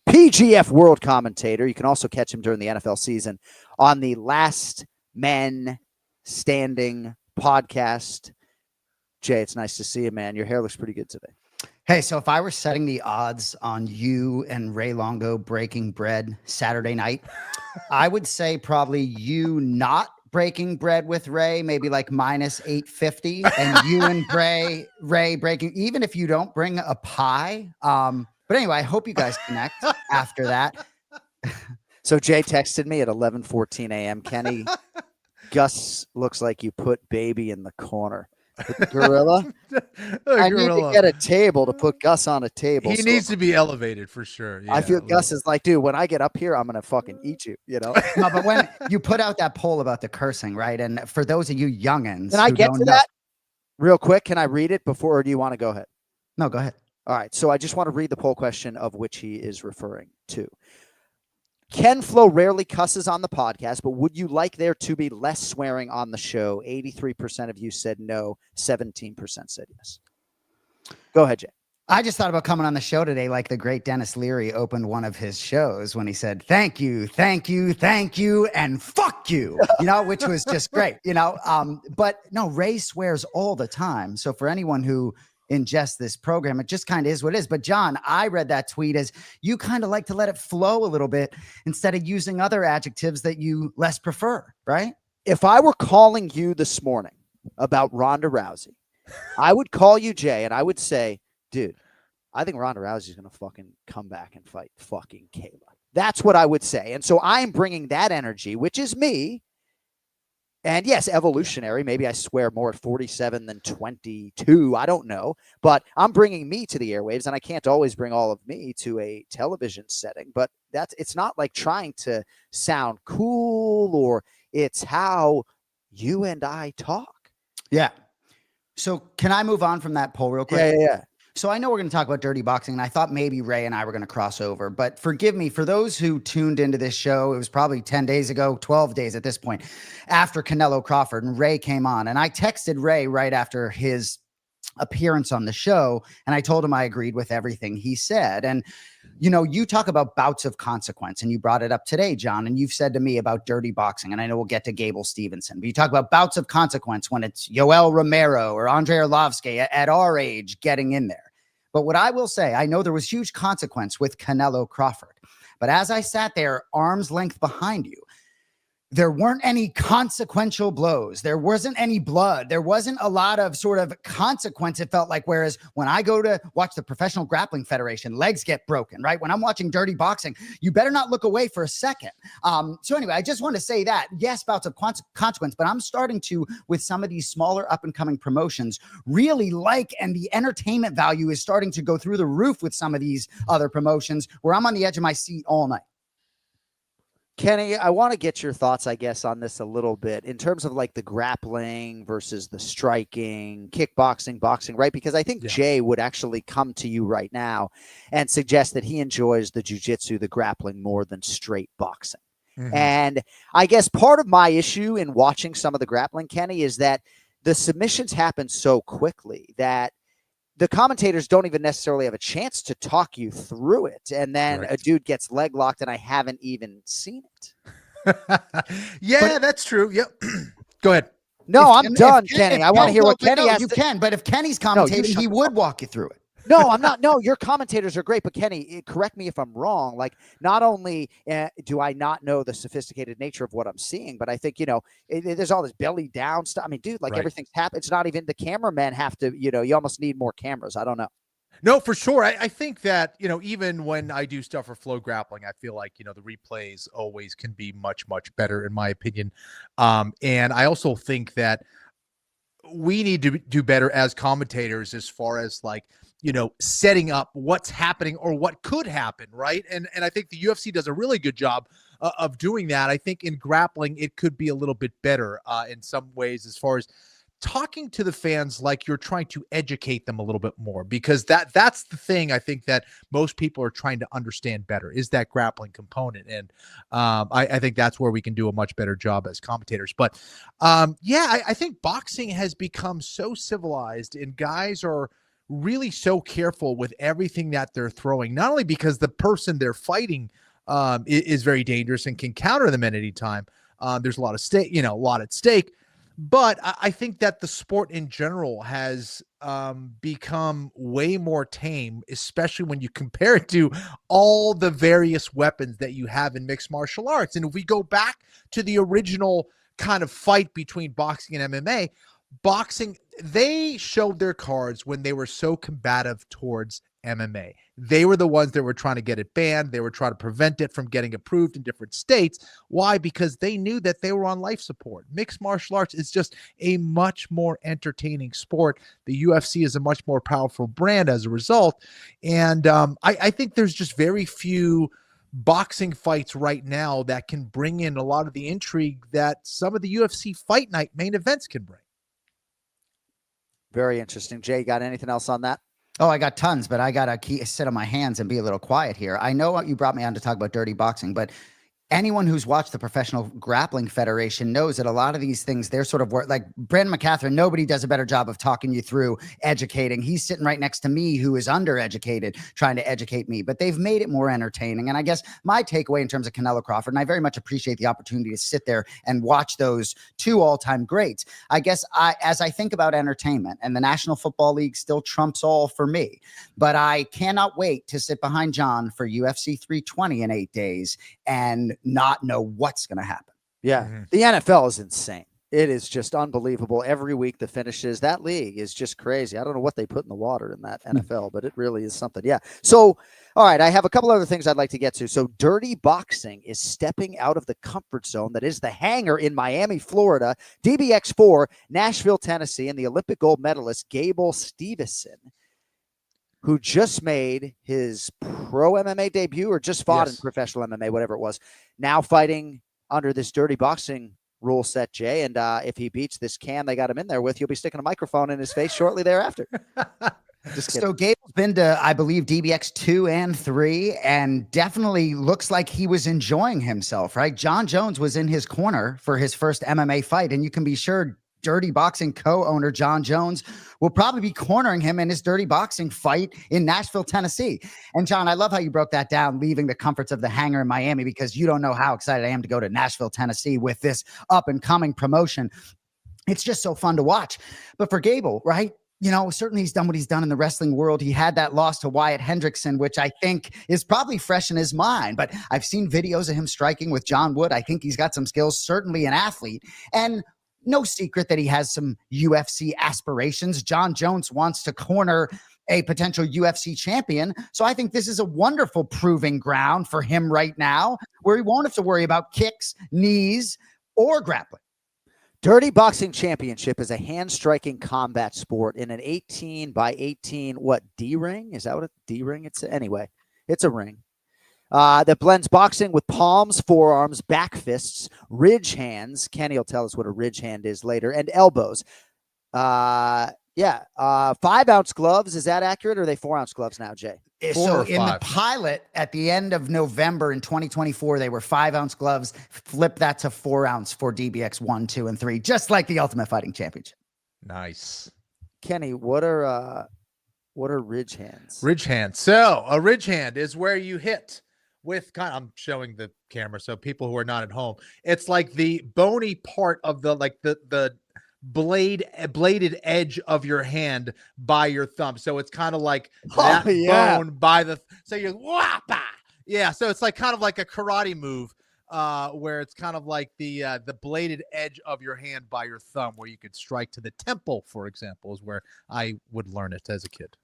PGF world commentator. You can also catch him during the NFL season on the Last Men Standing podcast. Jay, it's nice to see you, man. Your hair looks pretty good today. Hey, so if I were setting the odds on you and Ray Longo breaking bread Saturday night, I would say probably you not breaking bread with Ray, maybe like minus 850, and you and Ray breaking, even if you don't bring a pie. But anyway, I hope you guys connect after that. So Jay texted me at 11:14 a.m. Kenny, Gus looks like you put baby in the corner. With the gorilla? I need to get a table to put Gus on a table. He needs to be elevated for sure. Yeah, I feel Gus is like, dude, when I get up here, I'm going to fucking eat you, No, but when you put out that poll about the cursing, right? And for those of you youngins. Can I get to that real quick? Can I read it before, or do you want to go ahead? No, go ahead. All right. So I just want to read the poll question of which he is referring to. Ken Flo rarely cusses on the podcast, but would you like there to be less swearing on the show? 83% of you said no. 17% said yes. Go ahead, Jay. I just thought about coming on the show today like the great Dennis Leary opened one of his shows when he said, thank you, thank you, thank you, and fuck you, which was just great, But no, Ray swears all the time. So for anyone who ingest this program, it just kind of is what it is. But John, I read that tweet as you kind of like to let it flow a little bit instead of using other adjectives that you less prefer, right? If I were calling you this morning about Ronda Rousey, I would call you, Jay, and I would say, dude, I think Ronda Rousey is going to fucking come back and fight fucking Kayla. That's what I would say. And so I'm bringing that energy, which is me. And yes, evolutionary. Maybe I swear more at 47 than 22. I don't know. But I'm bringing me to the airwaves, and I can't always bring all of me to a television setting. But it's not like trying to sound cool, or it's how you and I talk. Yeah. So can I move on from that poll real quick? Yeah. So I know we're going to talk about dirty boxing, and I thought maybe Ray and I were going to cross over, but forgive me for those who tuned into this show. It was probably 10 days ago, 12 days at this point, after Canelo Crawford, and Ray came on, and I texted Ray right after his appearance on the show. And I told him I agreed with everything he said. And, you know, you talk about bouts of consequence, and you brought it up today, Jon, and you've said to me about dirty boxing. And I know we'll get to Gable Stevenson, but you talk about bouts of consequence when it's Yoel Romero or Andrei Arlovsky at our age getting in there. But what I will say, I know there was huge consequence with Canelo Crawford, but as I sat there arm's length behind you, there weren't any consequential blows. There wasn't any blood. There wasn't a lot of sort of consequence, it felt like. Whereas when I go to watch the Professional Grappling Federation, legs get broken, right? When I'm watching dirty boxing, you better not look away for a second. So anyway, I just want to say that, yes, bouts of consequence, but I'm starting to, with some of these smaller up and coming promotions, really like, and the entertainment value is starting to go through the roof with some of these other promotions where I'm on the edge of my seat all night. Kenny, I want to get your thoughts, I guess, on this a little bit in terms of like the grappling versus the striking, kickboxing, boxing, right? Because I think Jay would actually come to you right now and suggest that he enjoys the jiu-jitsu, the grappling more than straight boxing. Mm-hmm. And I guess part of my issue in watching some of the grappling, Kenny, is that the submissions happen so quickly that the commentators don't even necessarily have a chance to talk you through it. And then a dude gets leg locked and I haven't even seen it. That's true. Yep. Go ahead. No, I'm done, Kenny. I want to hear what Kenny has to say. But if Kenny's commentating, he would walk you through it. No, I'm not. No, your commentators are great. But Kenny, correct me if I'm wrong. Like, not only do I not know the sophisticated nature of what I'm seeing, but I think, you know, there's all this belly down stuff. I mean, dude, like everything's happening. It's not even the cameramen have to, you know, you almost need more cameras. I don't know. No, for sure. I think that, you know, even when I do stuff for Flow Grappling, I feel like, you know, the replays always can be much, much better, in my opinion. And I also think that we need to do better as commentators as far as, like, you know, setting up what's happening or what could happen, right? And I think the UFC does a really good job of doing that. I think in grappling, it could be a little bit better in some ways, as far as talking to the fans like you're trying to educate them a little bit more, because that's the thing I think that most people are trying to understand better, is that grappling component. And I think that's where we can do a much better job as commentators. But I think boxing has become so civilized, and guys are really so careful with everything that they're throwing, not only because the person they're fighting is very dangerous and can counter them at any time. There's a lot at stake. But I think that the sport in general has become way more tame, especially when you compare it to all the various weapons that you have in mixed martial arts. And if we go back to the original kind of fight between boxing and MMA, boxing, they showed their cards when they were so combative towards MMA. They were the ones that were trying to get it banned. They were trying to prevent it from getting approved in different states. Why? Because they knew that they were on life support. Mixed martial arts is just a much more entertaining sport. The UFC is a much more powerful brand as a result. And I think there's just very few boxing fights right now that can bring in a lot of the intrigue that some of the UFC Fight Night main events can bring. Very interesting. Jay, got anything else on that? Oh, I got tons, but I got to sit on my hands and be a little quiet here. I know you brought me on to talk about dirty boxing, but anyone who's watched the Professional Grappling Federation knows that a lot of these things, they're sort of like Brandon McCaffrey. Nobody does a better job of talking you through educating. He's sitting right next to me, who is undereducated, trying to educate me, but they've made it more entertaining. And I guess my takeaway in terms of Canelo Crawford, and I very much appreciate the opportunity to sit there and watch those two all-time greats. I guess as I think about entertainment, and the National Football League still trumps all for me, but I cannot wait to sit behind Jon for UFC 320 in 8 days and not know what's going to happen. Yeah. Mm-hmm. The NFL is insane. It is just unbelievable. Every week the finishes, that league is just crazy. I don't know what they put in the water in that NFL, but it really is something. Yeah. So, all right, I have a couple other things I'd like to get to. So dirty boxing is stepping out of the comfort zone that is the hangar in Miami, Florida. DBX4, Nashville, Tennessee, and the Olympic gold medalist Gable Stevenson, who just made his pro MMA debut or just fought in professional MMA, whatever it was, now fighting under this dirty boxing rule set, Jay. And if he beats this Cam they got him in there with, you'll be sticking a microphone in his face shortly thereafter. Just kidding. So Gable's been to, I believe, DBX 2 and 3, and definitely looks like he was enjoying himself, right? John Jones was in his corner for his first MMA fight, and you can be sure Dirty Boxing co-owner Jon Jones will probably be cornering him in his Dirty Boxing fight in Nashville, Tennessee. And Jon, I love how you broke that down, leaving the comforts of the hangar in Miami, because you don't know how excited I am to go to Nashville, Tennessee with this up and coming promotion. It's just so fun to watch. But for Gable, right? You know, certainly he's done what he's done in the wrestling world. He had that loss to Wyatt Hendrickson, which I think is probably fresh in his mind. But I've seen videos of him striking with John Wood. I think he's got some skills, certainly an athlete. And no secret that he has some UFC aspirations. Jon Jones wants to corner a potential UFC champion. So I think this is a wonderful proving ground for him right now, where he won't have to worry about kicks, knees, or grappling. Dirty Boxing Championship is a hand-striking combat sport in an 18 by 18, D-ring? Is that what D-ring? Anyway, it's a ring that blends boxing with palms, forearms, back fists, ridge hands. Kenny will tell us what a ridge hand is later, and elbows. 5-ounce gloves. Is that accurate? Or are they 4-ounce gloves now, Jay? So in the pilot at the end of November in 2024, they were 5-ounce gloves. Flip that to 4-ounce for DBX1, 2, and 3, just like the Ultimate Fighting Championship. Nice. Kenny, what are ridge hands? Ridge hand. So a ridge hand is where you hit with I'm showing the camera so people who are not at home. It's like the bony part of the bladed edge of your hand by your thumb. So it's kind of like that bone by the so you're whapa. Yeah, so it's like kind of like a karate move where it's kind of like the bladed edge of your hand by your thumb, where you could strike to the temple, for example, is where I would learn it as a kid.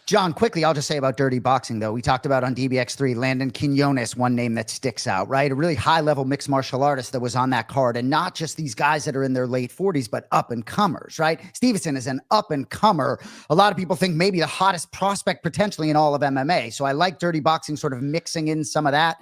Jon, quickly, I'll just say about Dirty Boxing, though. We talked about on DBX3, Landon Quinones, one name that sticks out, right? A really high-level mixed martial artist that was on that card, and not just these guys that are in their late 40s, but up-and-comers, right? Stevenson is an up-and-comer. A lot of people think maybe the hottest prospect potentially in all of MMA, so I like Dirty Boxing sort of mixing in some of that.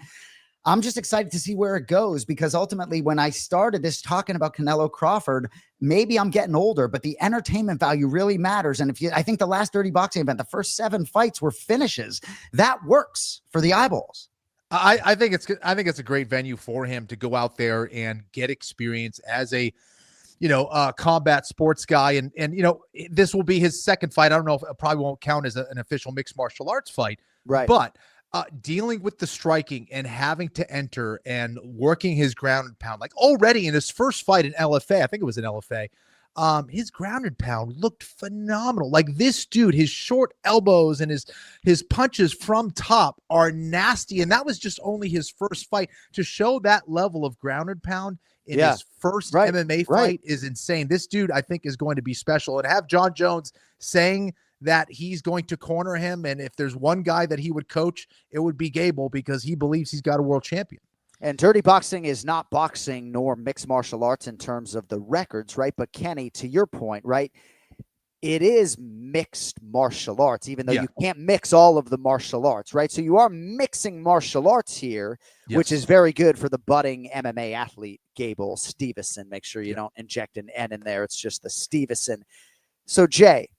I'm just excited to see where it goes, because ultimately when I started this talking about Canelo Crawford, maybe I'm getting older, but the entertainment value really matters. And I think the last Dirty Boxing event, the first 7 fights were finishes. That works for the eyeballs. I think it's a great venue for him to go out there and get experience as a combat sports guy. And this will be his second fight. I don't know if it probably won't count as an official mixed martial arts fight, right? But dealing with the striking and having to enter and working his ground and pound, like already in his first fight in LFA, I think it was in LFA, his ground and pound looked phenomenal. Like this dude, his short elbows and his punches from top are nasty. And that was just only his first fight. To show that level of ground and pound in his first MMA fight is insane. This dude, I think, is going to be special. And have Jon Jones saying that he's going to corner him, and if there's one guy that he would coach, it would be Gable, because he believes he's got a world champion. And Dirty Boxing is not boxing nor mixed martial arts in terms of the records, right? But Kenny, to your point, right, it is mixed martial arts, even though you can't mix all of the martial arts, right? So you are mixing martial arts here, which is very good for the budding MMA athlete, Gable Stevenson. Make sure you don't inject an N in there. It's just the Stevenson. So Jay,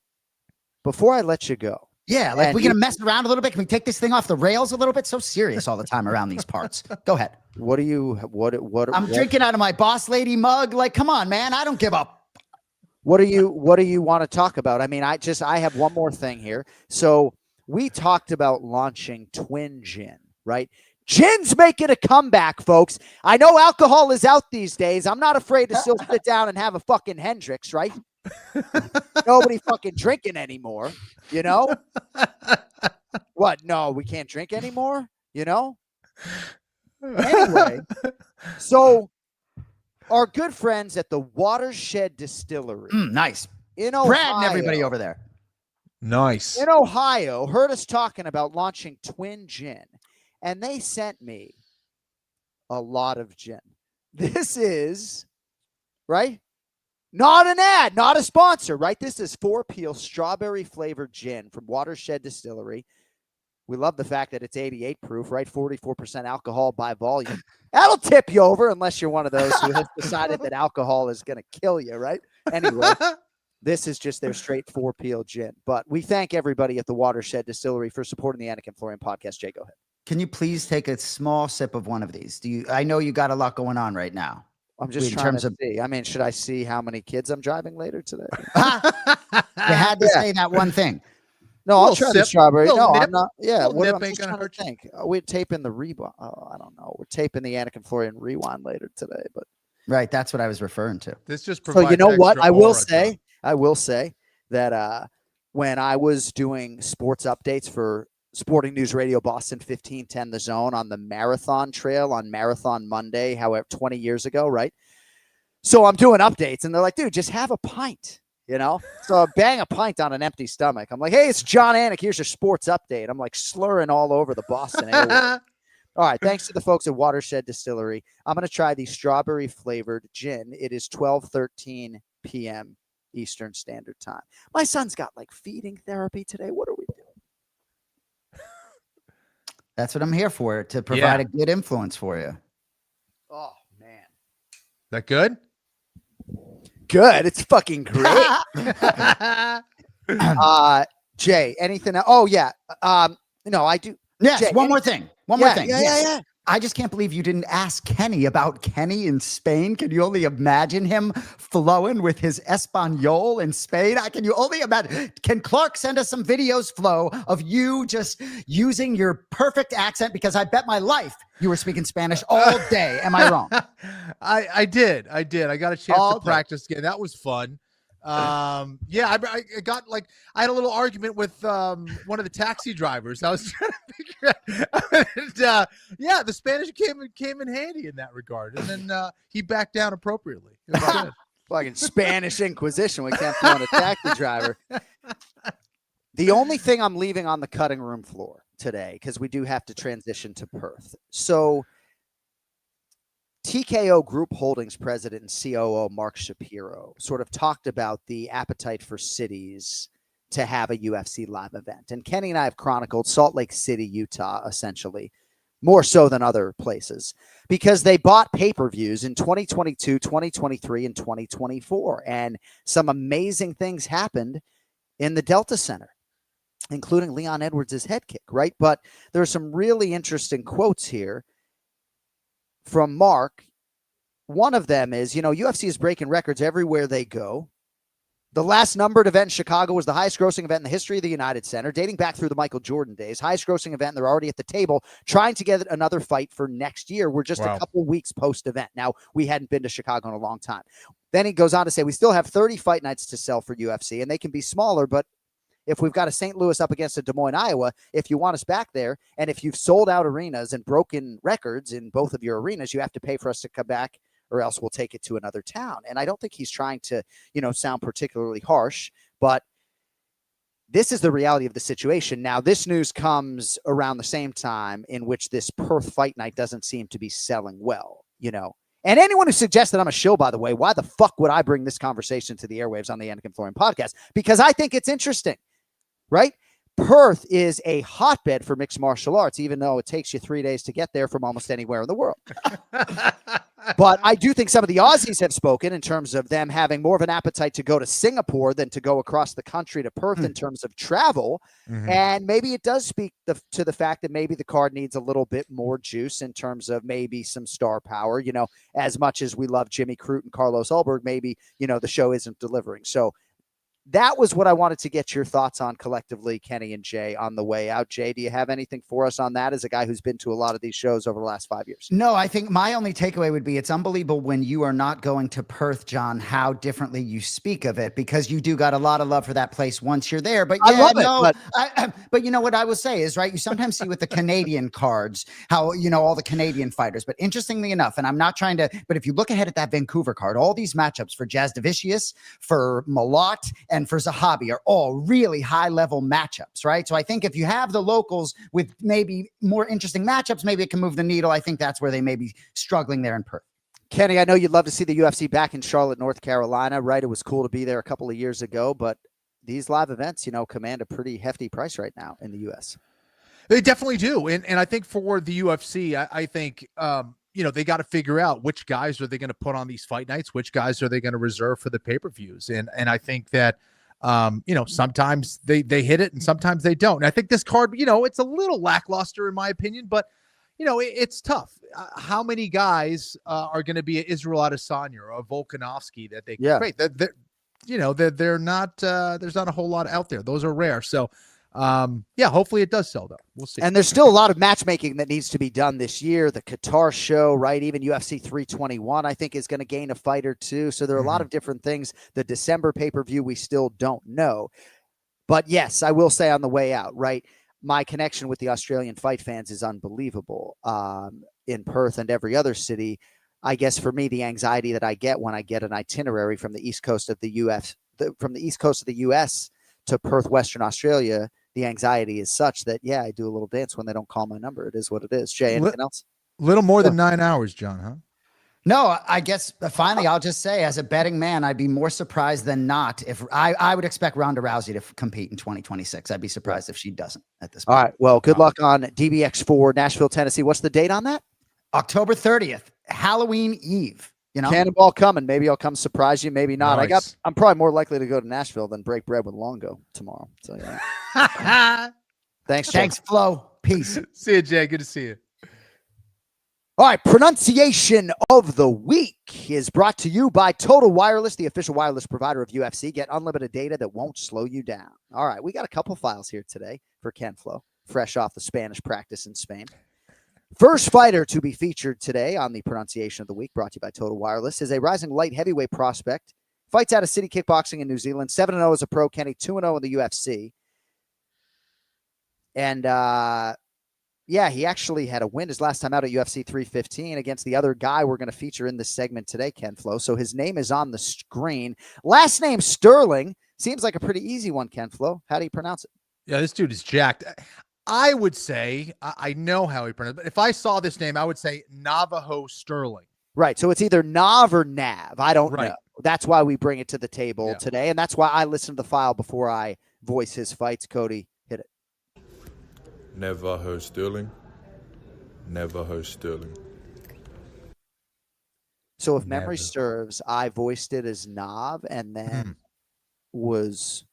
before I let you go. Yeah, like we're going to mess around a little bit. Can we take this thing off the rails a little bit? So serious all the time around these parts. Go ahead. I'm drinking out of my boss lady mug. Like, come on, man. I don't give up. What do you want to talk about? I mean, I have one more thing here. So we talked about launching Twin Gin, right? Gin's making a comeback, folks. I know alcohol is out these days. I'm not afraid to still sit down and have a fucking Hendrix, right? Nobody fucking drinking anymore, you know? What? No, we can't drink anymore, you know? Anyway, so our good friends at the Watershed Distillery. Nice. In Ohio. Brad and everybody over there. Nice. In Ohio, heard us talking about launching Twin Gin, and they sent me a lot of gin. This is, right? Not an ad, not a sponsor, right? This is 4-Peel strawberry flavored gin from Watershed Distillery. We love the fact that it's 88 proof, right? 44% alcohol by volume. That'll tip you over unless you're one of those who has decided that alcohol is going to kill you, right? Anyway, this is just their straight 4-Peel gin. But we thank everybody at the Watershed Distillery for supporting the Anik and Florian podcast. Jay, go ahead. Can you please take a small sip of one of these? I know you got a lot going on right now. I'm just In trying terms to of- see. I mean, should I see how many kids I'm driving later today? You had to say that one thing. No, I'll Little try the sip, strawberry. little No, nip, I'm not. Yeah, little what nip I'm ain't just gonna trying to hurt you. think. We're taping the rewind. Oh, I don't know. We're taping the Anik and Florian rewind later today. But Right. That's what I was referring to. This just so provides you know what? extra I will aura, say. I will say that when I was doing sports updates for Sporting News Radio Boston 1510 The Zone on the Marathon Trail on Marathon Monday, however 20 years ago, right? So I'm doing updates, and they're like, "Dude, just have a pint." You know, so I bang a pint on an empty stomach. I'm like, "Hey, it's Jon Anik. Here's your sports update." I'm like slurring all over the Boston airwaves. All right, thanks to the folks at Watershed Distillery. I'm going to try the strawberry flavored gin. It is 12:13 p.m. Eastern Standard Time. My son's got like feeding therapy today. What are we doing? That's what I'm here for, to provide a good influence for you. Oh man, that good? good. It's fucking great. Jay, anything else? Oh yeah. No, I do. Yes, Jay, one more thing. One more thing. Yeah, Yes. yeah. I just can't believe you didn't ask Kenny about Kenny in Spain. Can you only imagine him flowing with his Espanol in Spain? Can you only imagine? Can Clark send us some videos, Flo, of you just using your perfect accent? Because I bet my life you were speaking Spanish all day. Am I wrong? I did. I got a chance All to day. practice again. That was fun. Yeah, I got like, I had a little argument with one of the taxi drivers. I was trying to figure out, and, yeah, the Spanish came in handy in that regard, and then he backed down appropriately. It was good. Fucking Spanish Inquisition. We can't throw on a taxi driver. The only thing I'm leaving on the cutting room floor today, because we do have to transition to Perth. So TKO Group Holdings president and COO Mark Shapiro sort of talked about the appetite for cities to have a UFC live event. And Kenny and I have chronicled Salt Lake City, Utah, essentially, more so than other places, because they bought pay-per-views in 2022, 2023, and 2024. And some amazing things happened in the Delta Center, including Leon Edwards' head kick, right? But there are some really interesting quotes here from Mark. One of them is, UFC is breaking records everywhere they go. The last numbered event in Chicago was the highest grossing event in the history of the United Center, dating back through the Michael Jordan days. Highest grossing event. They're already at the table trying to get another fight for next year. We're just a couple weeks post event. Now, we hadn't been to Chicago in a long time. Then he goes on to say, we still have 30 fight nights to sell for UFC, and they can be smaller, but if we've got a St. Louis up against a Des Moines, Iowa, if you want us back there, and if you've sold out arenas and broken records in both of your arenas, you have to pay for us to come back, or else we'll take it to another town. And I don't think he's trying to, sound particularly harsh, but this is the reality of the situation. Now, this news comes around the same time in which this Perth fight night doesn't seem to be selling well, And anyone who suggests that I'm a shill, by the way, why the fuck would I bring this conversation to the airwaves on the Anik and Florian podcast? Because I think it's interesting. Right? Perth is a hotbed for mixed martial arts, even though it takes you 3 days to get there from almost anywhere in the world. But I do think some of the Aussies have spoken in terms of them having more of an appetite to go to Singapore than to go across the country to Perth in terms of travel. Mm-hmm. And maybe it does speak to the fact that maybe the card needs a little bit more juice in terms of maybe some star power. As much as we love Jimmy Crute and Carlos Ulberg, maybe, the show isn't delivering. So that was what I wanted to get your thoughts on collectively, Kenny and Jay, on the way out. Jay, do you have anything for us on that as a guy who's been to a lot of these shows over the last 5 years? No, I think my only takeaway would be it's unbelievable when you are not going to Perth, John, how differently you speak of it, because you do got a lot of love for that place once you're there. But yeah, I love it, but you know what I will say is, right, you sometimes see with the Canadian cards how, all the Canadian fighters. But interestingly enough, and I'm not trying to, but if you look ahead at that Vancouver card, all these matchups for Jazdavicius, for Malott, and for Zahabi are all really high-level matchups, right? So I think if you have the locals with maybe more interesting matchups, maybe it can move the needle. I think that's where they may be struggling there in Perth. Kenny, I know you'd love to see the UFC back in Charlotte, North Carolina, right? It was cool to be there a couple of years ago, but these live events, command a pretty hefty price right now in the U.S. They definitely do. And I think for the UFC, I think, they got to figure out which guys are they going to put on these fight nights, which guys are they going to reserve for the pay-per-views. And I think that, sometimes they hit it and sometimes they don't. And I think this card, it's a little lackluster in my opinion, but it's tough. How many guys are going to be an Israel Adesanya or a Volkanovski that they can create? They're not. There's not a whole lot out there. Those are rare. So, hopefully it does sell though. We'll see. And there's still a lot of matchmaking that needs to be done this year. The Qatar show, right? Even UFC 321, I think, is going to gain a fight or two. So there are a lot of different things. The December pay-per-view, we still don't know. But yes, I will say on the way out, right? My connection with the Australian fight fans is unbelievable. In Perth and every other city, I guess for me, the anxiety that I get when I get an itinerary from the east coast of the US, to Perth, Western Australia, the anxiety is such that, I do a little dance when they don't call my number. It is what it is. Jay, anything else? Little more than 9 hours, John, huh? No, I guess finally I'll just say, as a betting man, I'd be more surprised than not if I would expect Ronda Rousey to compete in 2026. I'd be surprised if she doesn't at this point. All right. Well, good luck on DBX4, Nashville, Tennessee. What's the date on that? October 30th, Halloween Eve. Cannonball coming. Maybe I'll come surprise you. Maybe not. Nice. I'm probably more likely to go to Nashville than break bread with Longo tomorrow. So Thanks, Jay. Thanks, Flo. Peace. See you, Jay. Good to see you. All right, pronunciation of the week is brought to you by Total Wireless, the official wireless provider of UFC. Get unlimited data that won't slow you down. All right, we got a couple files here today for Ken Flo, fresh off the Spanish practice in Spain. First fighter to be featured today on the pronunciation of the week, brought to you by Total Wireless, is a rising light heavyweight prospect. Fights out of City Kickboxing in New Zealand. 7-0 as a pro, Kenny. 2-0 in the UFC. And, he actually had a win his last time out at UFC 315 against the other guy we're going to feature in this segment today, Ken Flo. So his name is on the screen. Last name Stirling. Seems like a pretty easy one, Ken Flo. How do you pronounce it? Yeah, this dude is jacked. I would say, I know how he pronounced it, but if I saw this name, I would say Navajo Stirling. Right. So it's either Nav or Nav. I don't know. That's why we bring it to the table today. And that's why I listen to the file before I voice his fights. Cody, hit it. Navajo Stirling. Navajo Stirling. So if memory serves, I voiced it as Nav and then was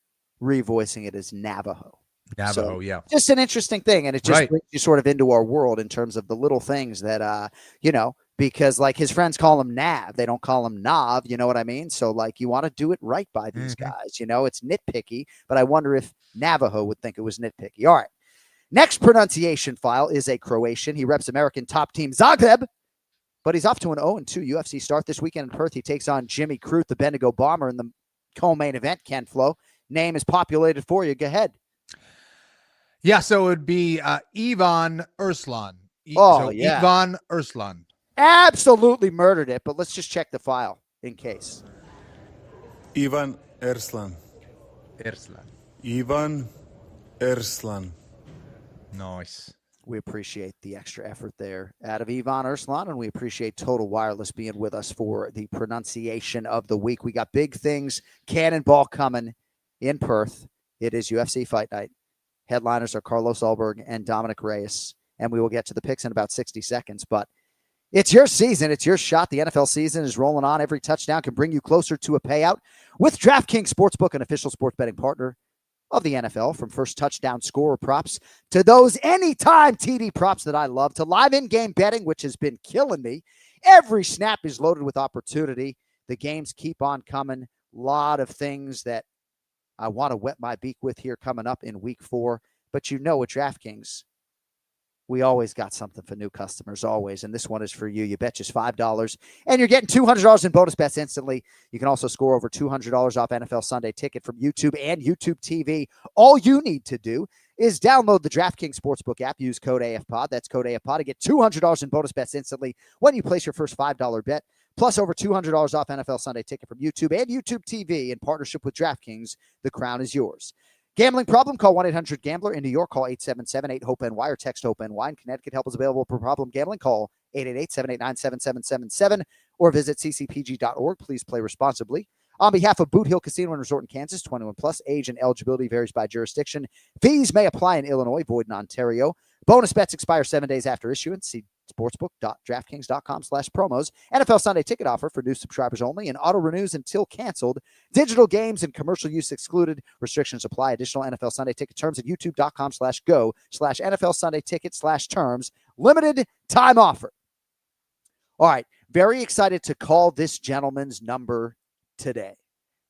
revoicing it as Navajo. Navajo, Just an interesting thing. And it just brings you sort of into our world in terms of the little things that, because like his friends call him Nav. They don't call him Nav. You know what I mean? So like you want to do it right by these guys. It's nitpicky, but I wonder if Navajo would think it was nitpicky. All right. Next pronunciation file is a Croatian. He reps American top team Zagreb, but he's off to an 0-2 UFC start this weekend in Perth. He takes on Jimmy Crute, the Bendigo Bomber, in the co-main event. Ken Flo, name is populated for you. Go ahead. Yeah, so it would be Ivan Erslan. Ivan Erslan. Absolutely murdered it, but let's just check the file in case. Ivan Erslan. Ivan Erslan. Nice. We appreciate the extra effort there out of Ivan Erslan, and we appreciate Total Wireless being with us for the pronunciation of the week. We got big things, cannonball coming in Perth. It is UFC Fight Night. Headliners are Carlos Ulberg and Dominic Reyes, and we will get to the picks in about 60 seconds. But it's your season. It's your shot. The NFL season is rolling on. Every touchdown can bring you closer to a payout with DraftKings Sportsbook, an official sports betting partner of the NFL. From first touchdown scorer props to those anytime TD props that I love, to live in-game betting, which has been killing me. Every snap is loaded with opportunity. The games keep on coming. A lot of things that I want to wet my beak with here coming up in week 4. But with DraftKings, we always got something for new customers, always. And this one is for you. You bet just $5, and you're getting $200 in bonus bets instantly. You can also score over $200 off NFL Sunday Ticket from YouTube and YouTube TV. All you need to do is download the DraftKings Sportsbook app. Use code AFPOD. That's code AFPOD to get $200 in bonus bets instantly when you place your first $5 bet. Plus over $200 off NFL Sunday Ticket from YouTube and YouTube TV in partnership with DraftKings. The crown is yours. Gambling problem? Call 1-800-GAMBLER. In New York, call 877-8-HOPE-NY or text HOPE-NY. In Connecticut, help is available for problem gambling. Call 888-789-7777 or visit ccpg.org. Please play responsibly. On behalf of Boot Hill Casino and Resort in Kansas, 21 plus, age and eligibility varies by jurisdiction. Fees may apply in Illinois, void in Ontario. Bonus bets expire 7 days after issuance. See sportsbook.draftkings.com/promos. NFL Sunday Ticket offer for new subscribers only and auto renews until canceled. Digital games and commercial use excluded. Restrictions apply. Additional NFL Sunday Ticket terms at youtube.com/go/NFL Sunday Ticket/terms. Limited time offer. All right. Very excited to call this gentleman's number today.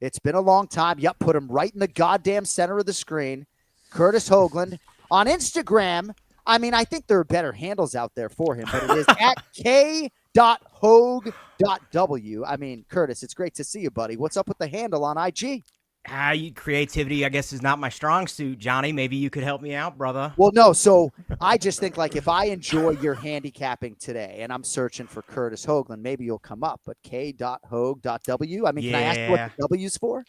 It's been a long time. Yep, put him right in the goddamn center of the screen. Curtis Hoagland on Instagram. I mean, I think there are better handles out there for him, but it is at k.hoag.w. I mean, Curtis, it's great to see you, buddy. What's up with the handle on IG? Creativity, I guess, is not my strong suit, Johnny. Maybe you could help me out, brother. Well, no. So I just think, like, if I enjoy your handicapping today and I'm searching for Curtis Hoagland, maybe you'll come up. But k.hoag.w. I mean, can I ask what the W's for?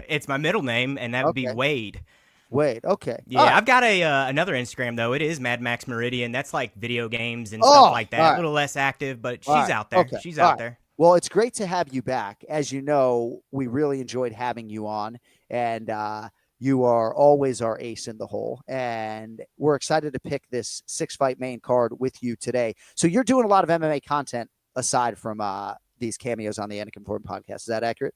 It's my middle name, and that would be Wade. Wade. Okay. Yeah, right. I've got another Instagram, though. It is Mad Max Meridian. That's like video games and stuff like that. Right. A little less active, but she's out there. Okay. She's out there. Well, it's great to have you back. As you know, we really enjoyed having you on, and you are always our ace in the hole. And we're excited to pick this 6-fight main card with you today. So you're doing a lot of MMA content aside from these cameos on the Anik and Florian podcast. Is that accurate?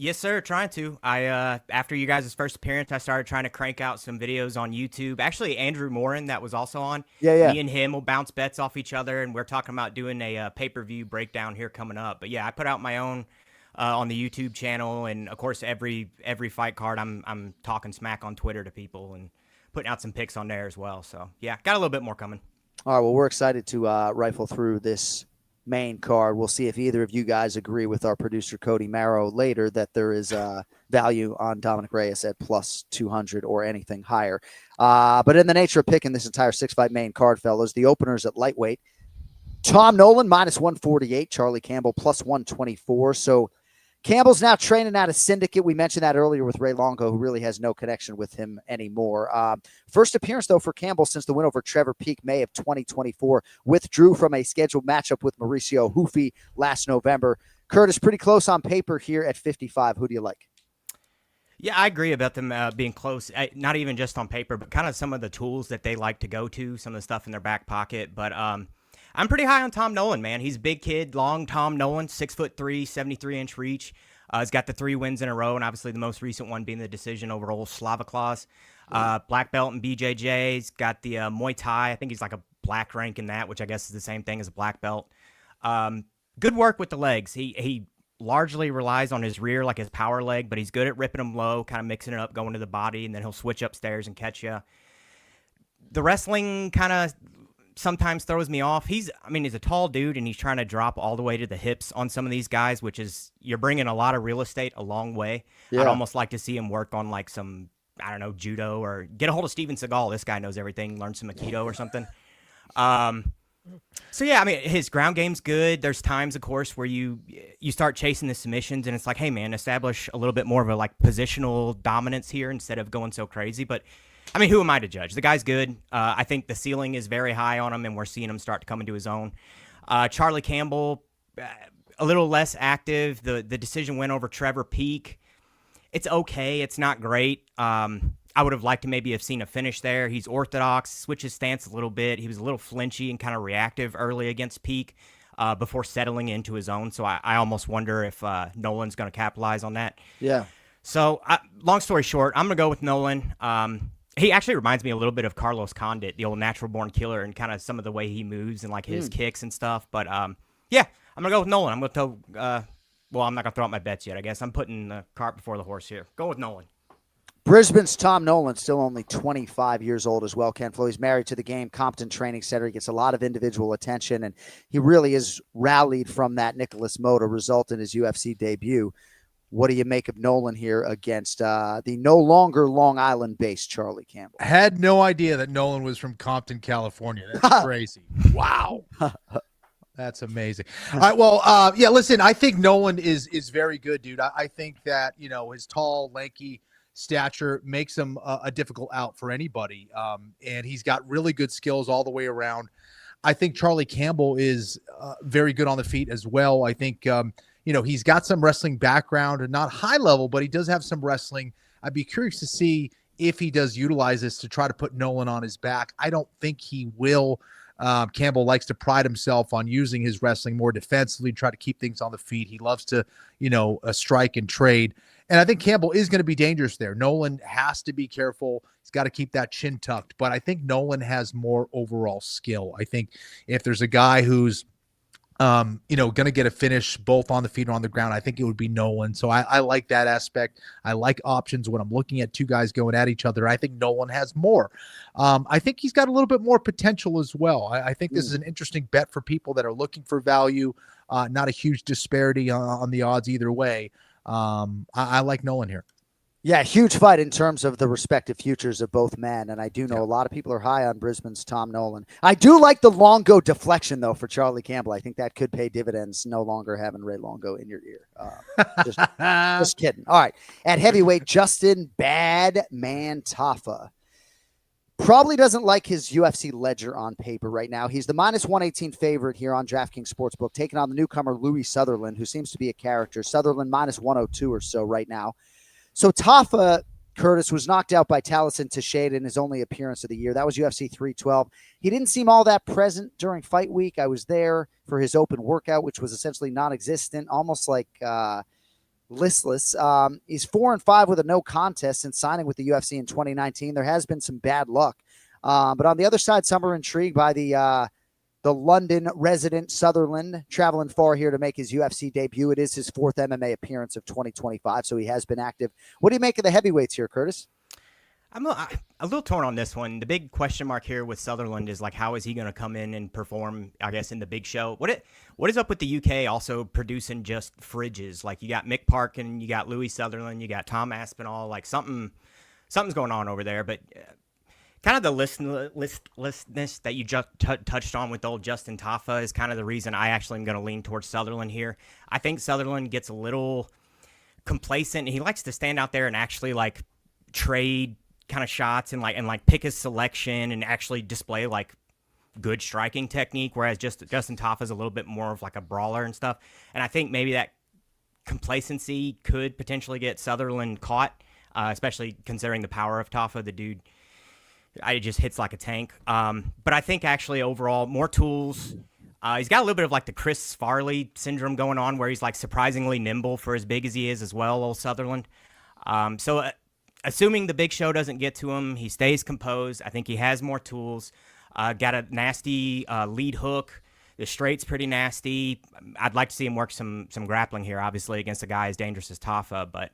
Yes, sir. Trying to. After you guys' first appearance, I started trying to crank out some videos on YouTube. Actually, Andrew Morin, that was also on. Yeah. Me and him will bounce bets off each other, and we're talking about doing a pay-per-view breakdown here coming up. But yeah, I put out my own on the YouTube channel, and of course, every fight card, I'm talking smack on Twitter to people and putting out some picks on there as well. So yeah, got a little bit more coming. All right. Well, we're excited to rifle through this main card. We'll see if either of you guys agree with our producer Cody Marrow later that there is value on Dominic Reyes at plus 200 or anything higher. But in the nature of picking this entire 6-fight main card, fellas, the openers at lightweight, Tom Nolan minus 148, Charlie Campbell plus 124. So Campbell's now training out of Syndicate. We mentioned that earlier with Ray Longo, who really has no connection with him anymore. First appearance, though, for Campbell since the win over Trevor Peek, May of 2024. Withdrew from a scheduled matchup with Mauricio Hoofy last November. Curtis, pretty close on paper here at 55. Who do you like? Yeah, I agree about them being close, not even just on paper, but kind of some of the tools that they like to go to, some of the stuff in their back pocket. But I'm pretty high on Tom Nolan, man. He's a big kid, long Tom Nolan, 6'3", 73-inch reach. He's got the 3 wins in a row, and obviously the most recent one being the decision over old Slavaklaus. Black belt in BJJ. He's got the Muay Thai. I think he's like a black rank in that, which I guess is the same thing as a black belt. Good work with the legs. He largely relies on his rear, like his power leg, but he's good at ripping them low, kind of mixing it up, going to the body, and then he'll switch upstairs and catch you. The wrestling kind of sometimes throws me off. He's a tall dude, and he's trying to drop all the way to the hips on some of these guys, which is, you're bringing a lot of real estate a long way. Yeah. I'd almost like to see him work on like some, I don't know, judo, or get a hold of Steven Seagal. This guy knows everything. Learn some Aikido or something. So yeah, I mean, his ground game's good. There's times, of course, where you start chasing the submissions, and it's like, hey man, establish a little bit more of a like positional dominance here instead of going so crazy. But I mean, who am I to judge? The guy's good. I think the ceiling is very high on him, and we're seeing him start to come into his own. Charlie Campbell, a little less active. The decision went over Trevor Peek. It's okay. It's not great. I would have liked to maybe have seen a finish there. He's orthodox, switches stance a little bit. He was a little flinchy and kind of reactive early against Peek before settling into his own. So I almost wonder if Nolan's going to capitalize on that. Yeah. So long story short, I'm going to go with Nolan. He actually reminds me a little bit of Carlos Condit, the old natural-born killer, and kind of some of the way he moves and like his kicks and stuff. But yeah, I'm going to go with Nolan. I'm going to well, I'm not going to throw out my bets yet, I guess. I'm putting the cart before the horse here. Go with Nolan. Brisbane's Tom Nolan, still only 25 years old as well, Ken Flo. He's married to the game, Compton Training Center. He gets a lot of individual attention, and he really is rallied from that Nicholas Moda result in his UFC debut. What do you make of Nolan here against the no longer Long Island-based Charlie Campbell? I had no idea that Nolan was from Compton, California. That's crazy. Wow. That's amazing. All right, well, yeah, listen, I think Nolan is very good, dude. I think that, you know, his tall, lanky stature makes him a difficult out for anybody. And he's got really good skills all the way around. I think Charlie Campbell is very good on the feet as well. I think, you know, he's got some wrestling background, and not high level, but he does have some wrestling. I'd be curious to see if he does utilize this to try to put Nolan on his back. I don't think he will. Campbell likes to pride himself on using his wrestling more defensively, try to keep things on the feet. He loves to, strike and trade. And I think Campbell is going to be dangerous there. Nolan has to be careful. He's got to keep that chin tucked. But I think Nolan has more overall skill. I think if there's a guy who's, going to get a finish both on the feet and on the ground, I think it would be Nolan. So I like that aspect. I like options when I'm looking at two guys going at each other. I think Nolan has more. I think he's got a little bit more potential as well. I think this is an interesting bet for people that are looking for value. Not a huge disparity on the odds either way. I like Nolan here. Yeah, huge fight in terms of the respective futures of both men. And I do know a lot of people are high on Brisbane's Tom Nolan. I do like the Longo deflection, though, for Charlie Campbell. I think that could pay dividends, no longer having Ray Longo in your ear. Just kidding. All right. At heavyweight, Justin Bad Man Tafa probably doesn't like his UFC ledger on paper right now. He's the -118 favorite here on DraftKings Sportsbook, taking on the newcomer Louis Sutherland, who seems to be a character. Sutherland -102 or so right now. So Tafa, Curtis, was knocked out by Taliesin Teixeira in his only appearance of the year. That was UFC 312. He didn't seem all that present during fight week. I was there for his open workout, which was essentially non-existent, almost like listless. He's 4-5 with a no contest since signing with the UFC in 2019. There has been some bad luck. But on the other side, some are intrigued by the London resident Sutherland, traveling far here to make his UFC debut. It is his 4th MMA appearance of 2025, so he has been active. What do you make of the heavyweights here, Curtis? I'm a little torn on this one. The big question mark here with Sutherland is, like, how is he going to come in and perform, I guess, in the big show? What is up with the UK also producing just fridges? Like, you got Mick Parkin, you got Louis Sutherland, you got Tom Aspinall. Like, something's going on over there, but kind of the listlessness that you just touched on with old Justin Tafa is kind of the reason I actually am going to lean towards Sutherland here. I think Sutherland gets a little complacent. He likes to stand out there and actually, like, trade kind of shots and pick his selection and actually display, like, good striking technique, whereas Justin Tafa is a little bit more of like a brawler and stuff. And I think maybe that complacency could potentially get Sutherland caught, especially considering the power of Tafa. The dude, it just hits like a tank. But I think actually overall, more tools. He's got a little bit of like the Chris Farley syndrome going on, where he's like surprisingly nimble for as big as he is as well, old Sutherland. Assuming the big show doesn't get to him, he stays composed. I think he has more tools. Got a nasty lead hook. The straight's pretty nasty. I'd like to see him work some grappling here, obviously, against a guy as dangerous as Tafa. But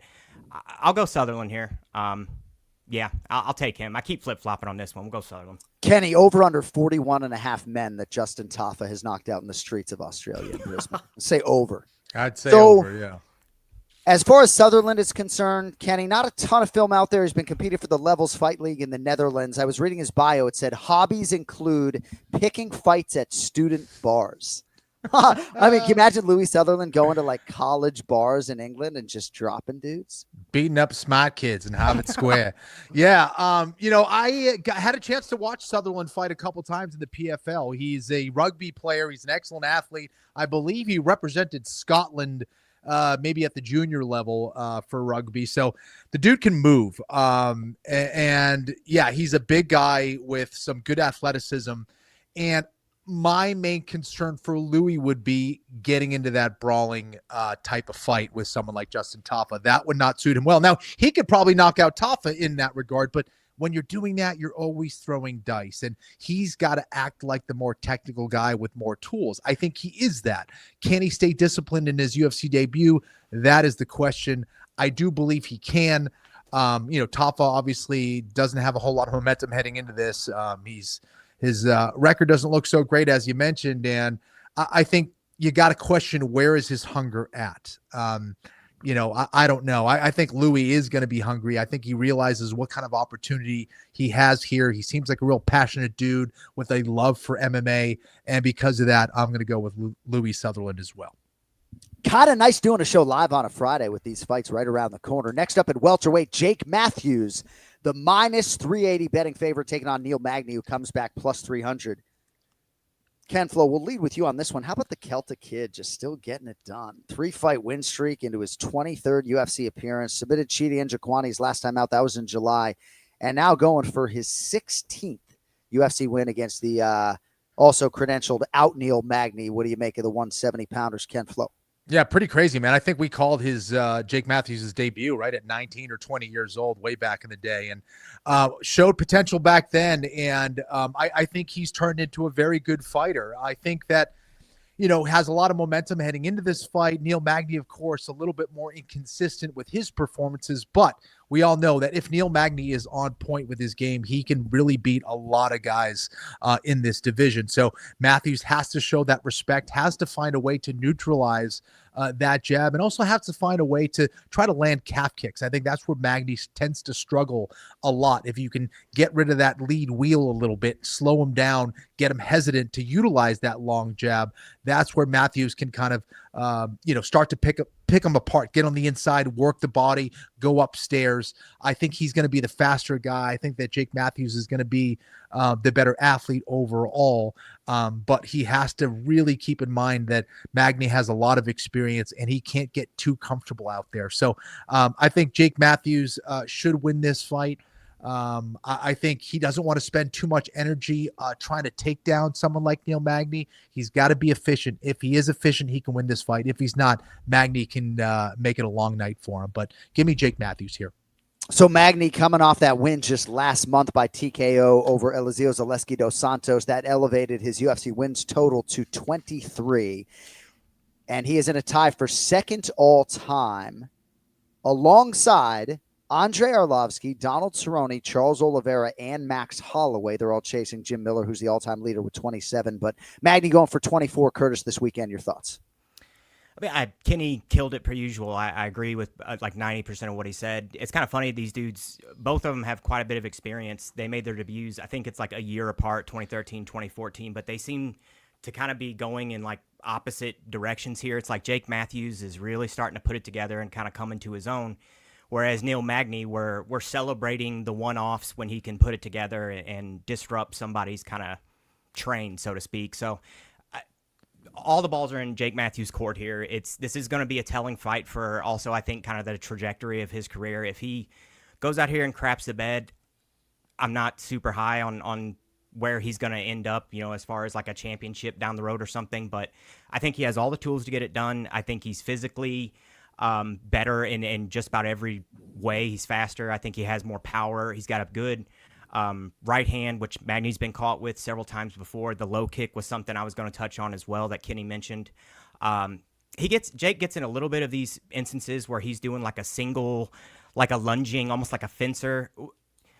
I'll go Sutherland here. Yeah, I'll take him. I keep flip-flopping on this one. We'll go Sutherland. Kenny, over under 41.5 men that Justin Tafa has knocked out in the streets of Australia. Say over. I'd say over, yeah. As far as Sutherland is concerned, Kenny, not a ton of film out there. He's been competing for the Levels Fight League in the Netherlands. I was reading his bio. It said hobbies include picking fights at student bars. I mean, can you imagine Louis Sutherland going to like college bars in England and just dropping dudes? Beating up smart kids in Harvard Square. Yeah. I had a chance to watch Sutherland fight a couple times in the PFL. He's a rugby player. He's an excellent athlete. I believe he represented Scotland maybe at the junior level for rugby. So the dude can move. And yeah, he's a big guy with some good athleticism. And my main concern for Louis would be getting into that brawling type of fight with someone like Justin Tafa. That would not suit him well. Now, he could probably knock out Tafa in that regard, but when you're doing that, you're always throwing dice, and he's got to act like the more technical guy with more tools. I think he is that. Can he stay disciplined in his UFC debut? That is the question. I do believe he can. Tafa obviously doesn't have a whole lot of momentum heading into this. His record doesn't look so great, as you mentioned, and I think you got to question, where is his hunger at? I don't know. I think Louis is going to be hungry. I think he realizes what kind of opportunity he has here. He seems like a real passionate dude with a love for MMA, and because of that, I'm going to go with Louis Sutherland as well. Kind of nice doing a show live on a Friday with these fights right around the corner. Next up at welterweight, Jake Matthews, the -380 betting favorite, taking on Neil Magny, who comes back +300. Ken Flo, we'll lead with you on this one. How about the Celtic Kid just still getting it done? 3-fight win streak into his 23rd UFC appearance. Submitted Chidi Njokwani's last time out. That was in July. And now going for his 16th UFC win against the also credentialed out Neil Magny. What do you make of the 170-pounders, Ken Flo? Yeah, pretty crazy, man. I think we called his Jake Matthews' debut right at 19 or 20 years old way back in the day, and showed potential back then. And I think he's turned into a very good fighter. I think that, has a lot of momentum heading into this fight. Neil Magny, of course, a little bit more inconsistent with his performances, but we all know that if Neil Magny is on point with his game, he can really beat a lot of guys in this division. So Matthews has to show that respect, has to find a way to neutralize that jab, and also has to find a way to try to land calf kicks. I think that's where Magny tends to struggle a lot. If you can get rid of that lead wheel a little bit, slow him down, get him hesitant to utilize that long jab, that's where Matthews can kind of, start to pick him apart, get on the inside, work the body, go upstairs. I think he's going to be the faster guy. I think that Jake Matthews is going to be the better athlete overall. But he has to really keep in mind that Magny has a lot of experience and he can't get too comfortable out there. So I think Jake Matthews should win this fight. I think he doesn't want to spend too much energy trying to take down someone like Neil Magny. He's got to be efficient. If he is efficient, he can win this fight. If he's not, Magny can make it a long night for him. But give me Jake Matthews here. So Magny coming off that win just last month by TKO over Eliseo Zaleski dos Santos, that elevated his UFC wins total to 23. And he is in a tie for second all-time alongside Andre Arlovsky, Donald Cerrone, Charles Oliveira, and Max Holloway. They're all chasing Jim Miller, who's the all-time leader with 27. But Magny going for 24. Curtis, this weekend, your thoughts? Kenny killed it per usual. I agree with like 90% of what he said. It's kind of funny. These dudes, both of them have quite a bit of experience. They made their debuts, I think it's like a year apart, 2013, 2014, but they seem to kind of be going in like opposite directions here. It's like Jake Matthews is really starting to put it together and kind of come into his own. Whereas Neil Magny, we're celebrating the one-offs when he can put it together and disrupt somebody's kind of train, so to speak. So all the balls are in Jake Matthews' court here. This is going to be a telling fight for also, I think, kind of the trajectory of his career. If he goes out here and craps the bed, I'm not super high on where he's going to end up, as far as like a championship down the road or something. But I think he has all the tools to get it done. I think he's physically better in just about every way. He's faster. I think he has more power. He's got a good right hand, which Magny's been caught with several times before. The low kick was something I was going to touch on as well that Kenny mentioned. Jake gets in a little bit of these instances where he's doing like a single, like a lunging, almost like a fencer.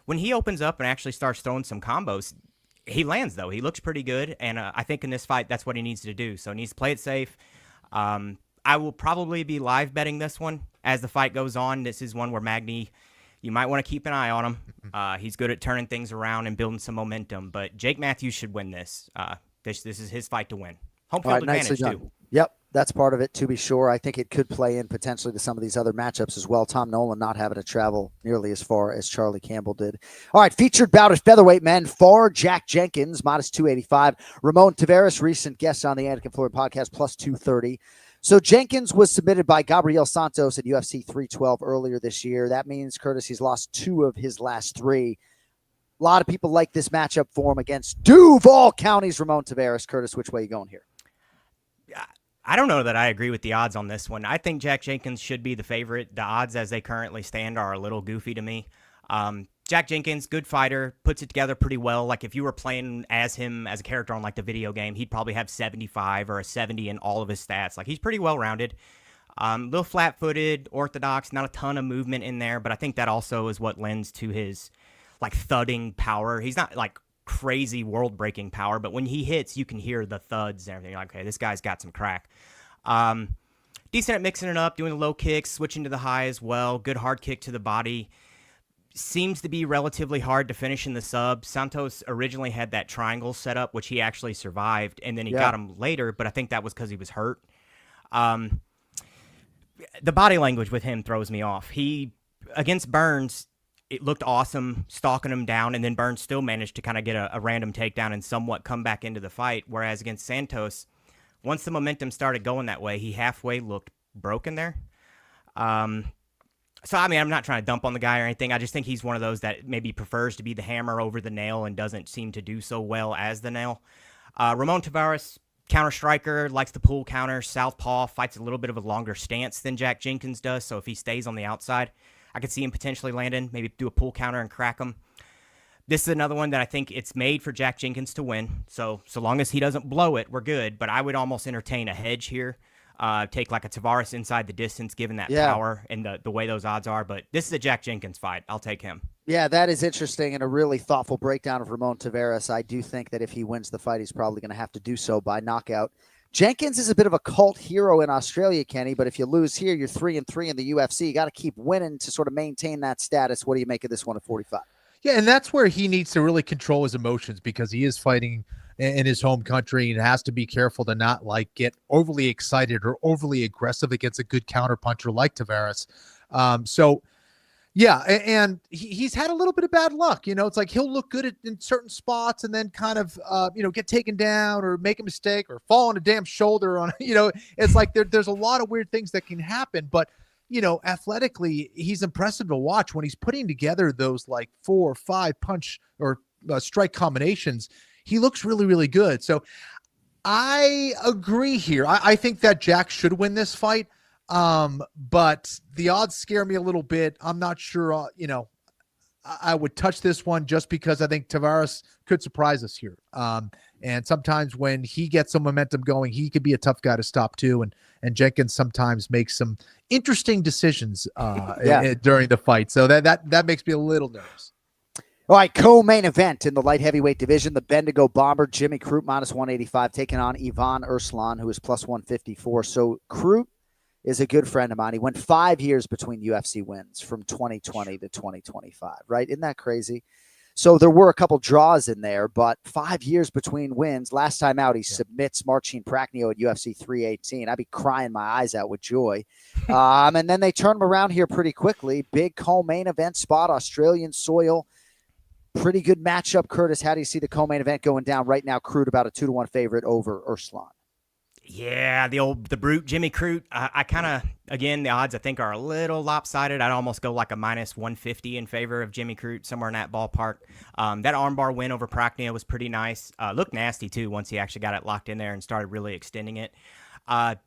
When he opens up and actually starts throwing some combos, he lands though. He looks pretty good, and I think in this fight that's what he needs to do. So he needs to play it safe. I will probably be live betting this one as the fight goes on. This is one where Magny, you might want to keep an eye on him. He's good at turning things around and building some momentum, but Jake Matthews should win this. This is his fight to win. Home field advantage too. Yep, that's part of it, to be sure. I think it could play in potentially to some of these other matchups as well. Tom Nolan not having to travel nearly as far as Charlie Campbell did. All right, featured bout at featherweight men for Jack Jenkins, minus 285. Ramon Taveras, recent guest on the Anik and Florian podcast, plus 230. So Jenkins was submitted by Gabriel Santos at UFC 312 earlier this year. That means, Curtis, he's lost 2 of his last 3. A lot of people like this matchup for him against Duval County's Ramon Taveras. Curtis, which way are you going here? I don't know that I agree with the odds on this one. I think Jack Jenkins should be the favorite. The odds as they currently stand are a little goofy to me. Jack Jenkins, good fighter, puts it together pretty well. Like if you were playing as him as a character on like the video game, he'd probably have 75 or a 70 in all of his stats. Like he's pretty well-rounded. Little flat-footed, orthodox, not a ton of movement in there, but I think that also is what lends to his like thudding power. He's not like crazy world-breaking power, but when he hits, you can hear the thuds and everything. You're like, okay, this guy's got some crack. Decent at mixing it up, doing the low kicks, switching to the high as well. Good hard kick to the body. Seems to be relatively hard to finish in the sub. Santos originally had that triangle set up, which he actually survived, and then he got him later, but I think that was because he was hurt. The body language with him throws me off. Against Burns, it looked awesome, stalking him down, and then Burns still managed to kind of get a random takedown and somewhat come back into the fight, whereas against Santos, once the momentum started going that way, he halfway looked broken there. So, I mean, I'm not trying to dump on the guy or anything. I just think he's one of those that maybe prefers to be the hammer over the nail and doesn't seem to do so well as the nail. Ramon Tavares, counter striker, likes to pull counter, southpaw, fights a little bit of a longer stance than Jack Jenkins does. So if he stays on the outside, I could see him potentially landing, maybe do a pull counter and crack him. This is another one that I think it's made for Jack Jenkins to win. So long as he doesn't blow it, we're good. But I would almost entertain a hedge here. Take like a Tavares inside the distance, given that power and the way those odds are. But this is a Jack Jenkins fight. I'll take him. Yeah, that is interesting and a really thoughtful breakdown of Ramon Tavares. I do think that if he wins the fight, he's probably going to have to do so by knockout. Jenkins is a bit of a cult hero in Australia, Kenny, but if you lose here, you're 3-3 in the UFC. You got to keep winning to sort of maintain that status. What do you make of this one at 45? Yeah, and that's where he needs to really control his emotions because he is fighting in his home country and has to be careful to not like get overly excited or overly aggressive against a good counterpuncher like Tavares. Yeah, and he's had a little bit of bad luck. It's like he'll look good in certain spots and then kind of, get taken down or make a mistake or fall on a damn shoulder on, it's like there's a lot of weird things that can happen. But, athletically, he's impressive to watch when he's putting together those like 4 or 5 punch or strike combinations. He looks really, really good. So I agree here. I think that Jack should win this fight. But the odds scare me a little bit. I'm not sure, I would touch this one just because I think Tavares could surprise us here. And sometimes when he gets some momentum going, he could be a tough guy to stop too. And Jenkins sometimes makes some interesting decisions during the fight. So that makes me a little nervous. All right, co-main event in the light heavyweight division, the Bendigo Bomber, Jimmy Crute, -185, taking on Ivan Erslan, who is +154. So Crute is a good friend of mine. He went 5 years between UFC wins from 2020 to 2025, right? Isn't that crazy? So there were a couple draws in there, but 5 years between wins. Last time out, he submits Marcin Prachnio at UFC 318. I'd be crying my eyes out with joy. And then they turn him around here pretty quickly. Big co-main event spot, Australian soil. Pretty good matchup, Curtis. How do you see the co-main event going down right now? Crute about a 2-1 favorite over Erslan. Yeah, the brute Jimmy Crute. I kind of, again, the odds I think are a little lopsided. I'd almost go like a -150 in favor of Jimmy Crute, somewhere in that ballpark. That armbar win over Prachnio was pretty nice. Looked nasty too once he actually got it locked in there and started really extending it.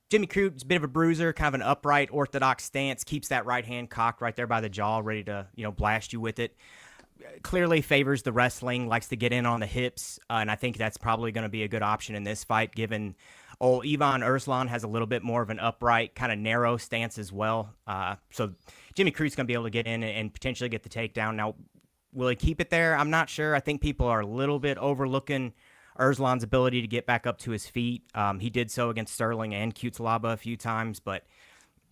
Jimmy Crute's a bit of a bruiser, kind of an upright, orthodox stance, keeps that right hand cocked right there by the jaw, ready to blast you with it. Clearly favors the wrestling, likes to get in on the hips, and I think that's probably going to be a good option in this fight, given Ivan Erslan has a little bit more of an upright, kind of narrow stance as well. So Jimmy Crute's going to be able to get in and potentially get the takedown. Now, will he keep it there? I'm not sure. I think people are a little bit overlooking Erslan's ability to get back up to his feet. He did so against Stirling and Cutelaba a few times, but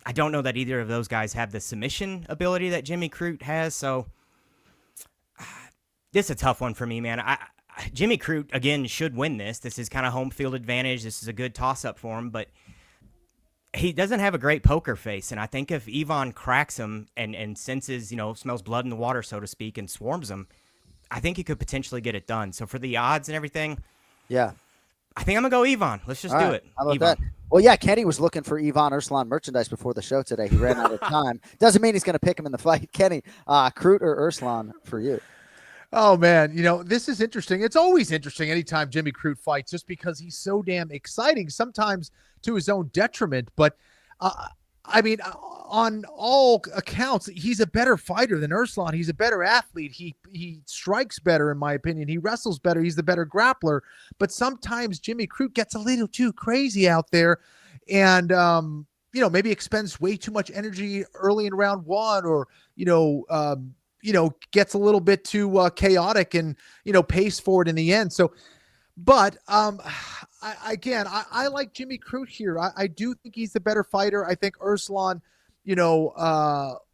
I don't know that either of those guys have the submission ability that Jimmy Crute has, so this is a tough one for me, man. Jimmy Crute, again, should win this. This is kind of home field advantage. This is a good toss-up for him, but he doesn't have a great poker face, and I think if Ivan cracks him and senses, smells blood in the water, so to speak, and swarms him, I think he could potentially get it done. So for the odds and everything, yeah, I think I'm going to go Ivan. Let's just do it. How about Ivan. that? Well, yeah, Kenny was looking for Ivan Erslan merchandise before the show today. He ran out of time. Doesn't mean he's going to pick him in the fight. Kenny, Crute or Erslan for you? Oh, man, this is interesting. It's always interesting anytime Jimmy Crute fights just because he's so damn exciting, sometimes to his own detriment. But, on all accounts, he's a better fighter than Erslan. He's a better athlete. He strikes better, in my opinion. He wrestles better. He's the better grappler. But sometimes Jimmy Crute gets a little too crazy out there and, maybe expends way too much energy early in round one or, gets a little bit too chaotic and, pays forward in the end. So, but I like Jimmy Crute here. I do think he's the better fighter. I think Erslan,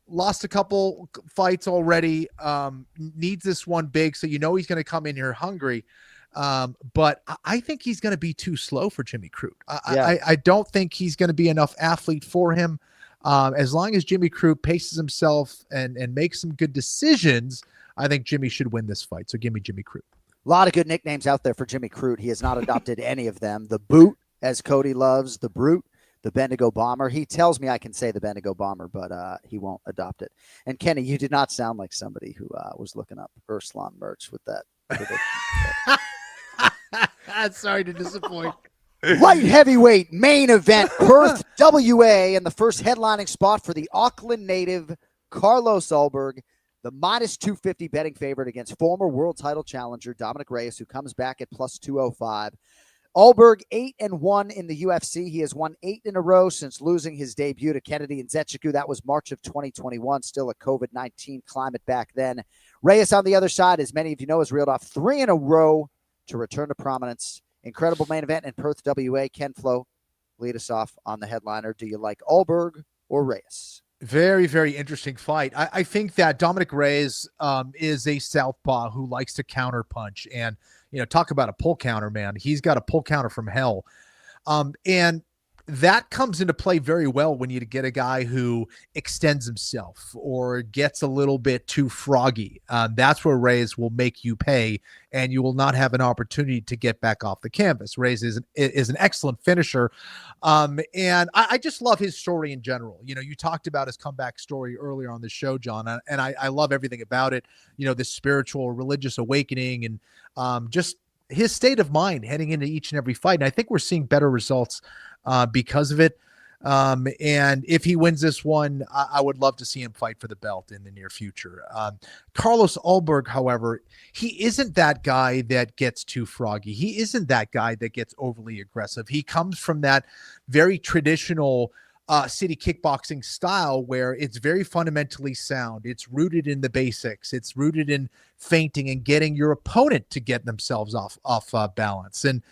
lost a couple fights already, needs this one big. So, he's going to come in here hungry. But I think he's going to be too slow for Jimmy Crute. I don't think he's going to be enough athlete for him. As long as Jimmy Crute paces himself and makes some good decisions, I think Jimmy should win this fight. So give me Jimmy Crute. A lot of good nicknames out there for Jimmy Crute. He has not adopted any of them. The Boot, as Cody loves, the Brute, the Bendigo Bomber. He tells me I can say the Bendigo Bomber, but he won't adopt it. And Kenny, you did not sound like somebody who was looking up Erslan merch with that. Sorry to disappoint. Light heavyweight main event, Perth, WA, and the first headlining spot for the Auckland native Carlos Ulberg, the -250 betting favorite against former world title challenger Dominic Reyes, who comes back at +205. Ulberg 8-1 in the UFC. He has won 8 in a row since losing his debut to Kennedy Nzechukwu. That was March of 2021, still a COVID-19 climate back then. Reyes on the other side, as many of you know, has reeled off 3 in a row to return to prominence. Incredible main event in Perth, WA. Ken Flo, lead us off on the headliner. Do you like Ulberg or Reyes? Very, very interesting fight. I think that Dominic Reyes is a southpaw who likes to counter punch. And, talk about a pull counter, man. He's got a pull counter from hell. And that comes into play very well when you get a guy who extends himself or gets a little bit too froggy. That's where Reyes will make you pay, and you will not have an opportunity to get back off the canvas. Reyes is an excellent finisher. And I just love his story in general. You talked about his comeback story earlier on the show, John, and I love everything about it. The spiritual, religious awakening, and just his state of mind heading into each and every fight. And I think we're seeing better results because of it. And if he wins this one, I would love to see him fight for the belt in the near future. Carlos Ulberg, however, he isn't that guy that gets too froggy. He isn't that guy that gets overly aggressive. He comes from that very traditional city kickboxing style where it's very fundamentally sound. It's rooted in the basics. It's rooted in feinting and getting your opponent to get themselves off balance. And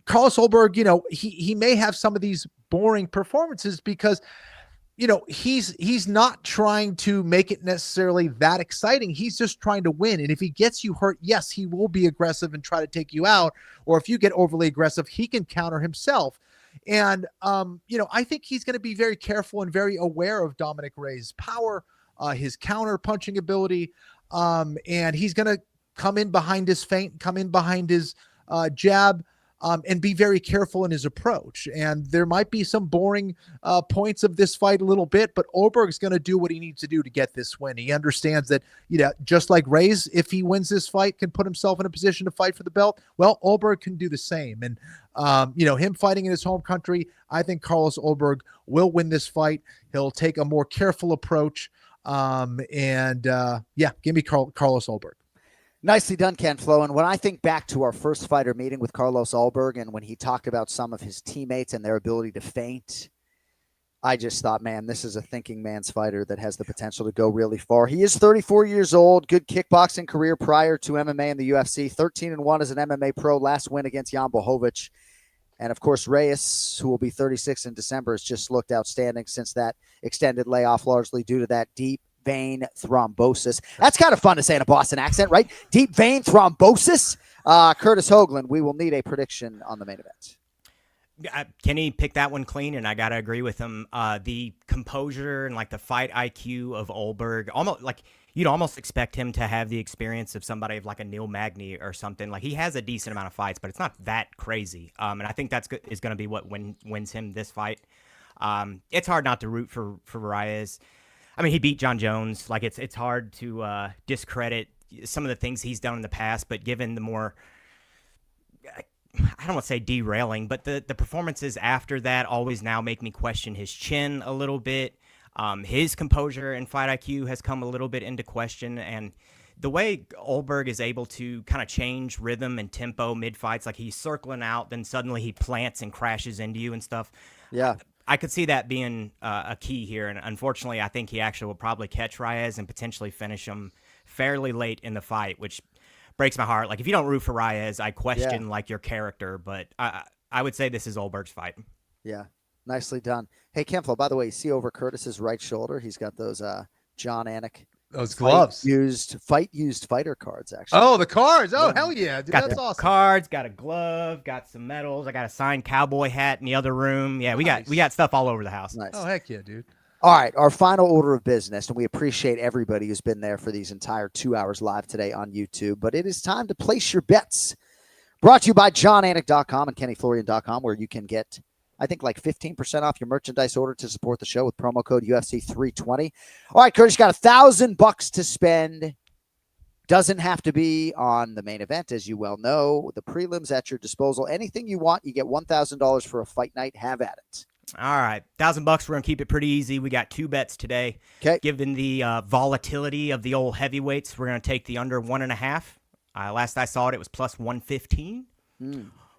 Carlos Ulberg, he may have some of these boring performances because, he's not trying to make it necessarily that exciting. He's just trying to win. And if he gets you hurt, yes, he will be aggressive and try to take you out. Or if you get overly aggressive, he can counter himself. And, I think he's going to be very careful and very aware of Dominic Reyes' power, his counter punching ability. And he's going to come in behind his feint, come in behind his jab, and be very careful in his approach. And there might be some boring points of this fight a little bit, but Ulberg's going to do what he needs to do to get this win. He understands that, just like Reyes, if he wins this fight, can put himself in a position to fight for the belt. Well, Ulberg can do the same. And, him fighting in his home country, I think Carlos Ulberg will win this fight. He'll take a more careful approach. Give me Carlos Ulberg. Nicely done, Ken Flo. And when I think back to our first fighter meeting with Carlos Ulberg and when he talked about some of his teammates and their ability to feint, I just thought, man, this is a thinking man's fighter that has the potential to go really far. He is 34 years old, good kickboxing career prior to MMA and the UFC, 13-1 as an MMA pro, last win against Jan Blachowicz. And, of course, Reyes, who will be 36 in December, has just looked outstanding since that extended layoff, largely due to that deep vein thrombosis. That's kind of fun to say in a Boston accent, right? Deep vein thrombosis. Curtis Hoagland, we will need a prediction on the main event. Kenny picked that one clean, and I got to agree with him. The composure and, the fight IQ of Ulberg, you'd almost expect him to have the experience of somebody of a Neil Magny or something. He has a decent amount of fights, but it's not that crazy. And I think is going to be what wins him this fight. It's hard not to root for Reyes. I mean, he beat John Jones. It's hard to discredit some of the things he's done in the past, but given the more, I don't want to say derailing, but the performances after that always now make me question his chin a little bit. His composure and fight IQ has come a little bit into question, and the way Ulberg is able to kind of change rhythm and tempo mid-fights, he's circling out, then suddenly he plants and crashes into you and stuff. Yeah. I could see that being a key here, and unfortunately, I think he actually will probably catch Reyes and potentially finish him fairly late in the fight, which breaks my heart. If you don't root for Reyes, I question your character, but I would say this is Ulberg's fight. Yeah, nicely done. Hey, Ken Flo, by the way, you see over Curtis's right shoulder, he's got those Jon Anik. Those gloves. Fight used fighter cards, actually. Oh, the cards. Oh, hell yeah. Dude, got that's awesome. Cards, got a glove, got some medals. I got a signed cowboy hat in the other room. Yeah, we got stuff all over the house. Nice. Oh, heck yeah, dude. All right, our final order of business, and we appreciate everybody who's been there for these entire 2 hours live today on YouTube, but it is time to place your bets. Brought to you by JonAnik.com and KennyFlorian.com, where you can get, I think, 15% off your merchandise order to support the show with promo code UFC320. All right, Curtis, you got $1,000 to spend. Doesn't have to be on the main event, as you well know. The prelims at your disposal. Anything you want, you get $1,000 for a fight night. Have at it. All right, $1,000. We're gonna keep it pretty easy. We got 2 bets today. Okay. Given the volatility of the old heavyweights, we're gonna take the under 1.5. Last I saw it, it was plus 115.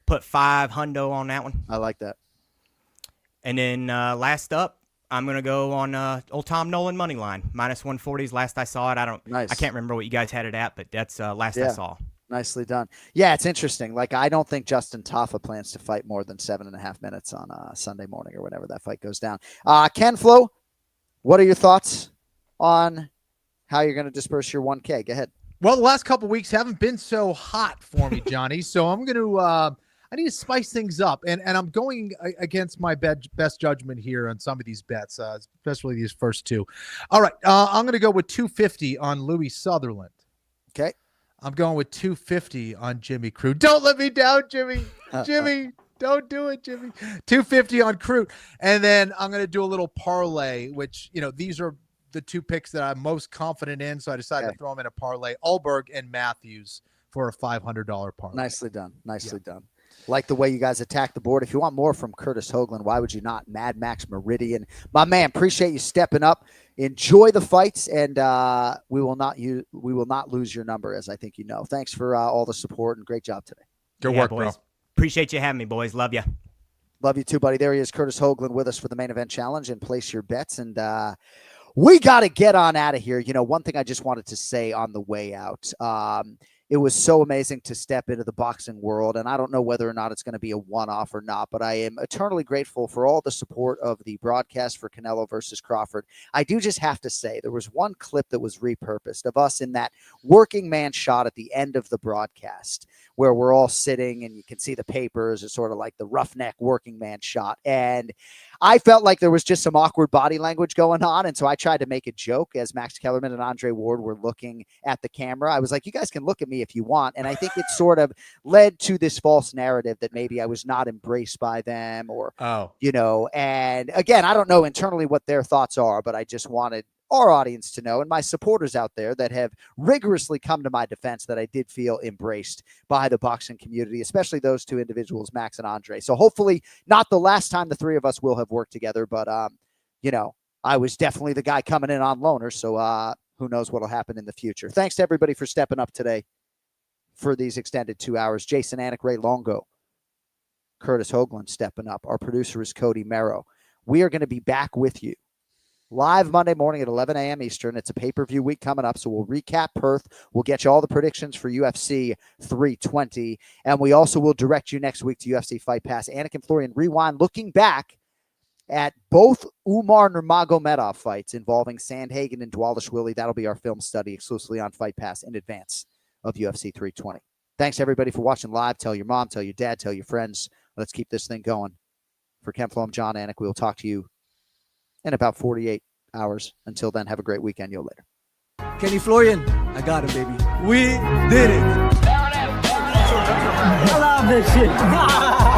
Put $500 on that one. I like that. And then last up, I'm gonna go on old Tom Nolan money line minus 140s. Last I saw it, I can't remember what you guys had it at, but that's last I saw. Nicely done. Yeah, it's interesting. Like, I don't think Justin Taffa plans to fight more than 7.5 minutes on Sunday morning or whenever that fight goes down. Ken Flo, what are your thoughts on how you're going to disperse your 1K? Go ahead. Well, the last couple of weeks haven't been so hot for me, Johnny. So I'm going to I need to spice things up, and I'm going against my best judgment here on some of these bets, especially these first 2. All right, I'm going to go with 250 on Louis Sutherland. Okay. I'm going with 250 on Jimmy Crute. Don't let me down, Jimmy. Jimmy, don't do it, Jimmy. 250 on Crute. And then I'm going to do a little parlay, which, these are the 2 picks that I'm most confident in. So I decided to throw them in a parlay. Ulberg and Matthews for a $500 parlay. Nicely done. Nicely done. Like the way you guys attack the board. If you want more from Curtis Hoagland, why would you not? Mad Max Meridian. My man, appreciate you stepping up. Enjoy the fights, and we will not lose your number, as I think you know. Thanks for all the support, and great job today. Good work, boys. bro. Appreciate you having me, boys. Love you. Love you too, buddy. There he is, Curtis Hoagland, with us for the main event challenge, and place your bets. And we got to get on out of here. One thing I just wanted to say on the way out. It was so amazing to step into the boxing world, and I don't know whether or not it's going to be a one-off or not, but I am eternally grateful for all the support of the broadcast for Canelo versus Crawford. I do just have to say, there was one clip that was repurposed of us in that working man shot at the end of the broadcast where we're all sitting and you can see the papers. It's sort of like the roughneck working man shot, and I felt like there was just some awkward body language going on, and so I tried to make a joke as Max Kellerman and Andre Ward were looking at the camera. I was like, you guys can look at me if you want, and I think it sort of led to this false narrative that maybe I was not embraced by them or, and again, I don't know internally what their thoughts are, but I just wanted our audience to know and my supporters out there that have rigorously come to my defense that I did feel embraced by the boxing community, especially those 2 individuals, Max and Andre. So hopefully not the last time the 3 of us will have worked together, but, I was definitely the guy coming in on loaner. So who knows what'll happen in the future. Thanks to everybody for stepping up today for these extended 2 hours. Jason Anik, Ray Longo, Curtis Hoagland stepping up. Our producer is Cody Merrow. We are going to be back with you live Monday morning at 11 a.m. Eastern. It's a pay-per-view week coming up, so we'll recap Perth. We'll get you all the predictions for UFC 320, and we also will direct you next week to UFC Fight Pass. Anik and Florian Rewind, looking back at both Umar Nurmagomedov fights involving Sandhagen and Dvalishvili. That'll be our film study exclusively on Fight Pass in advance of UFC 320. Thanks, everybody, for watching live. Tell your mom, tell your dad, tell your friends. Let's keep this thing going. For Ken Flo, I'm Jon Anik. We will talk to you in about 48 hours. Until then, have a great weekend. Yo, later. Kenny Florian, I got him, baby. We did it. I love this shit.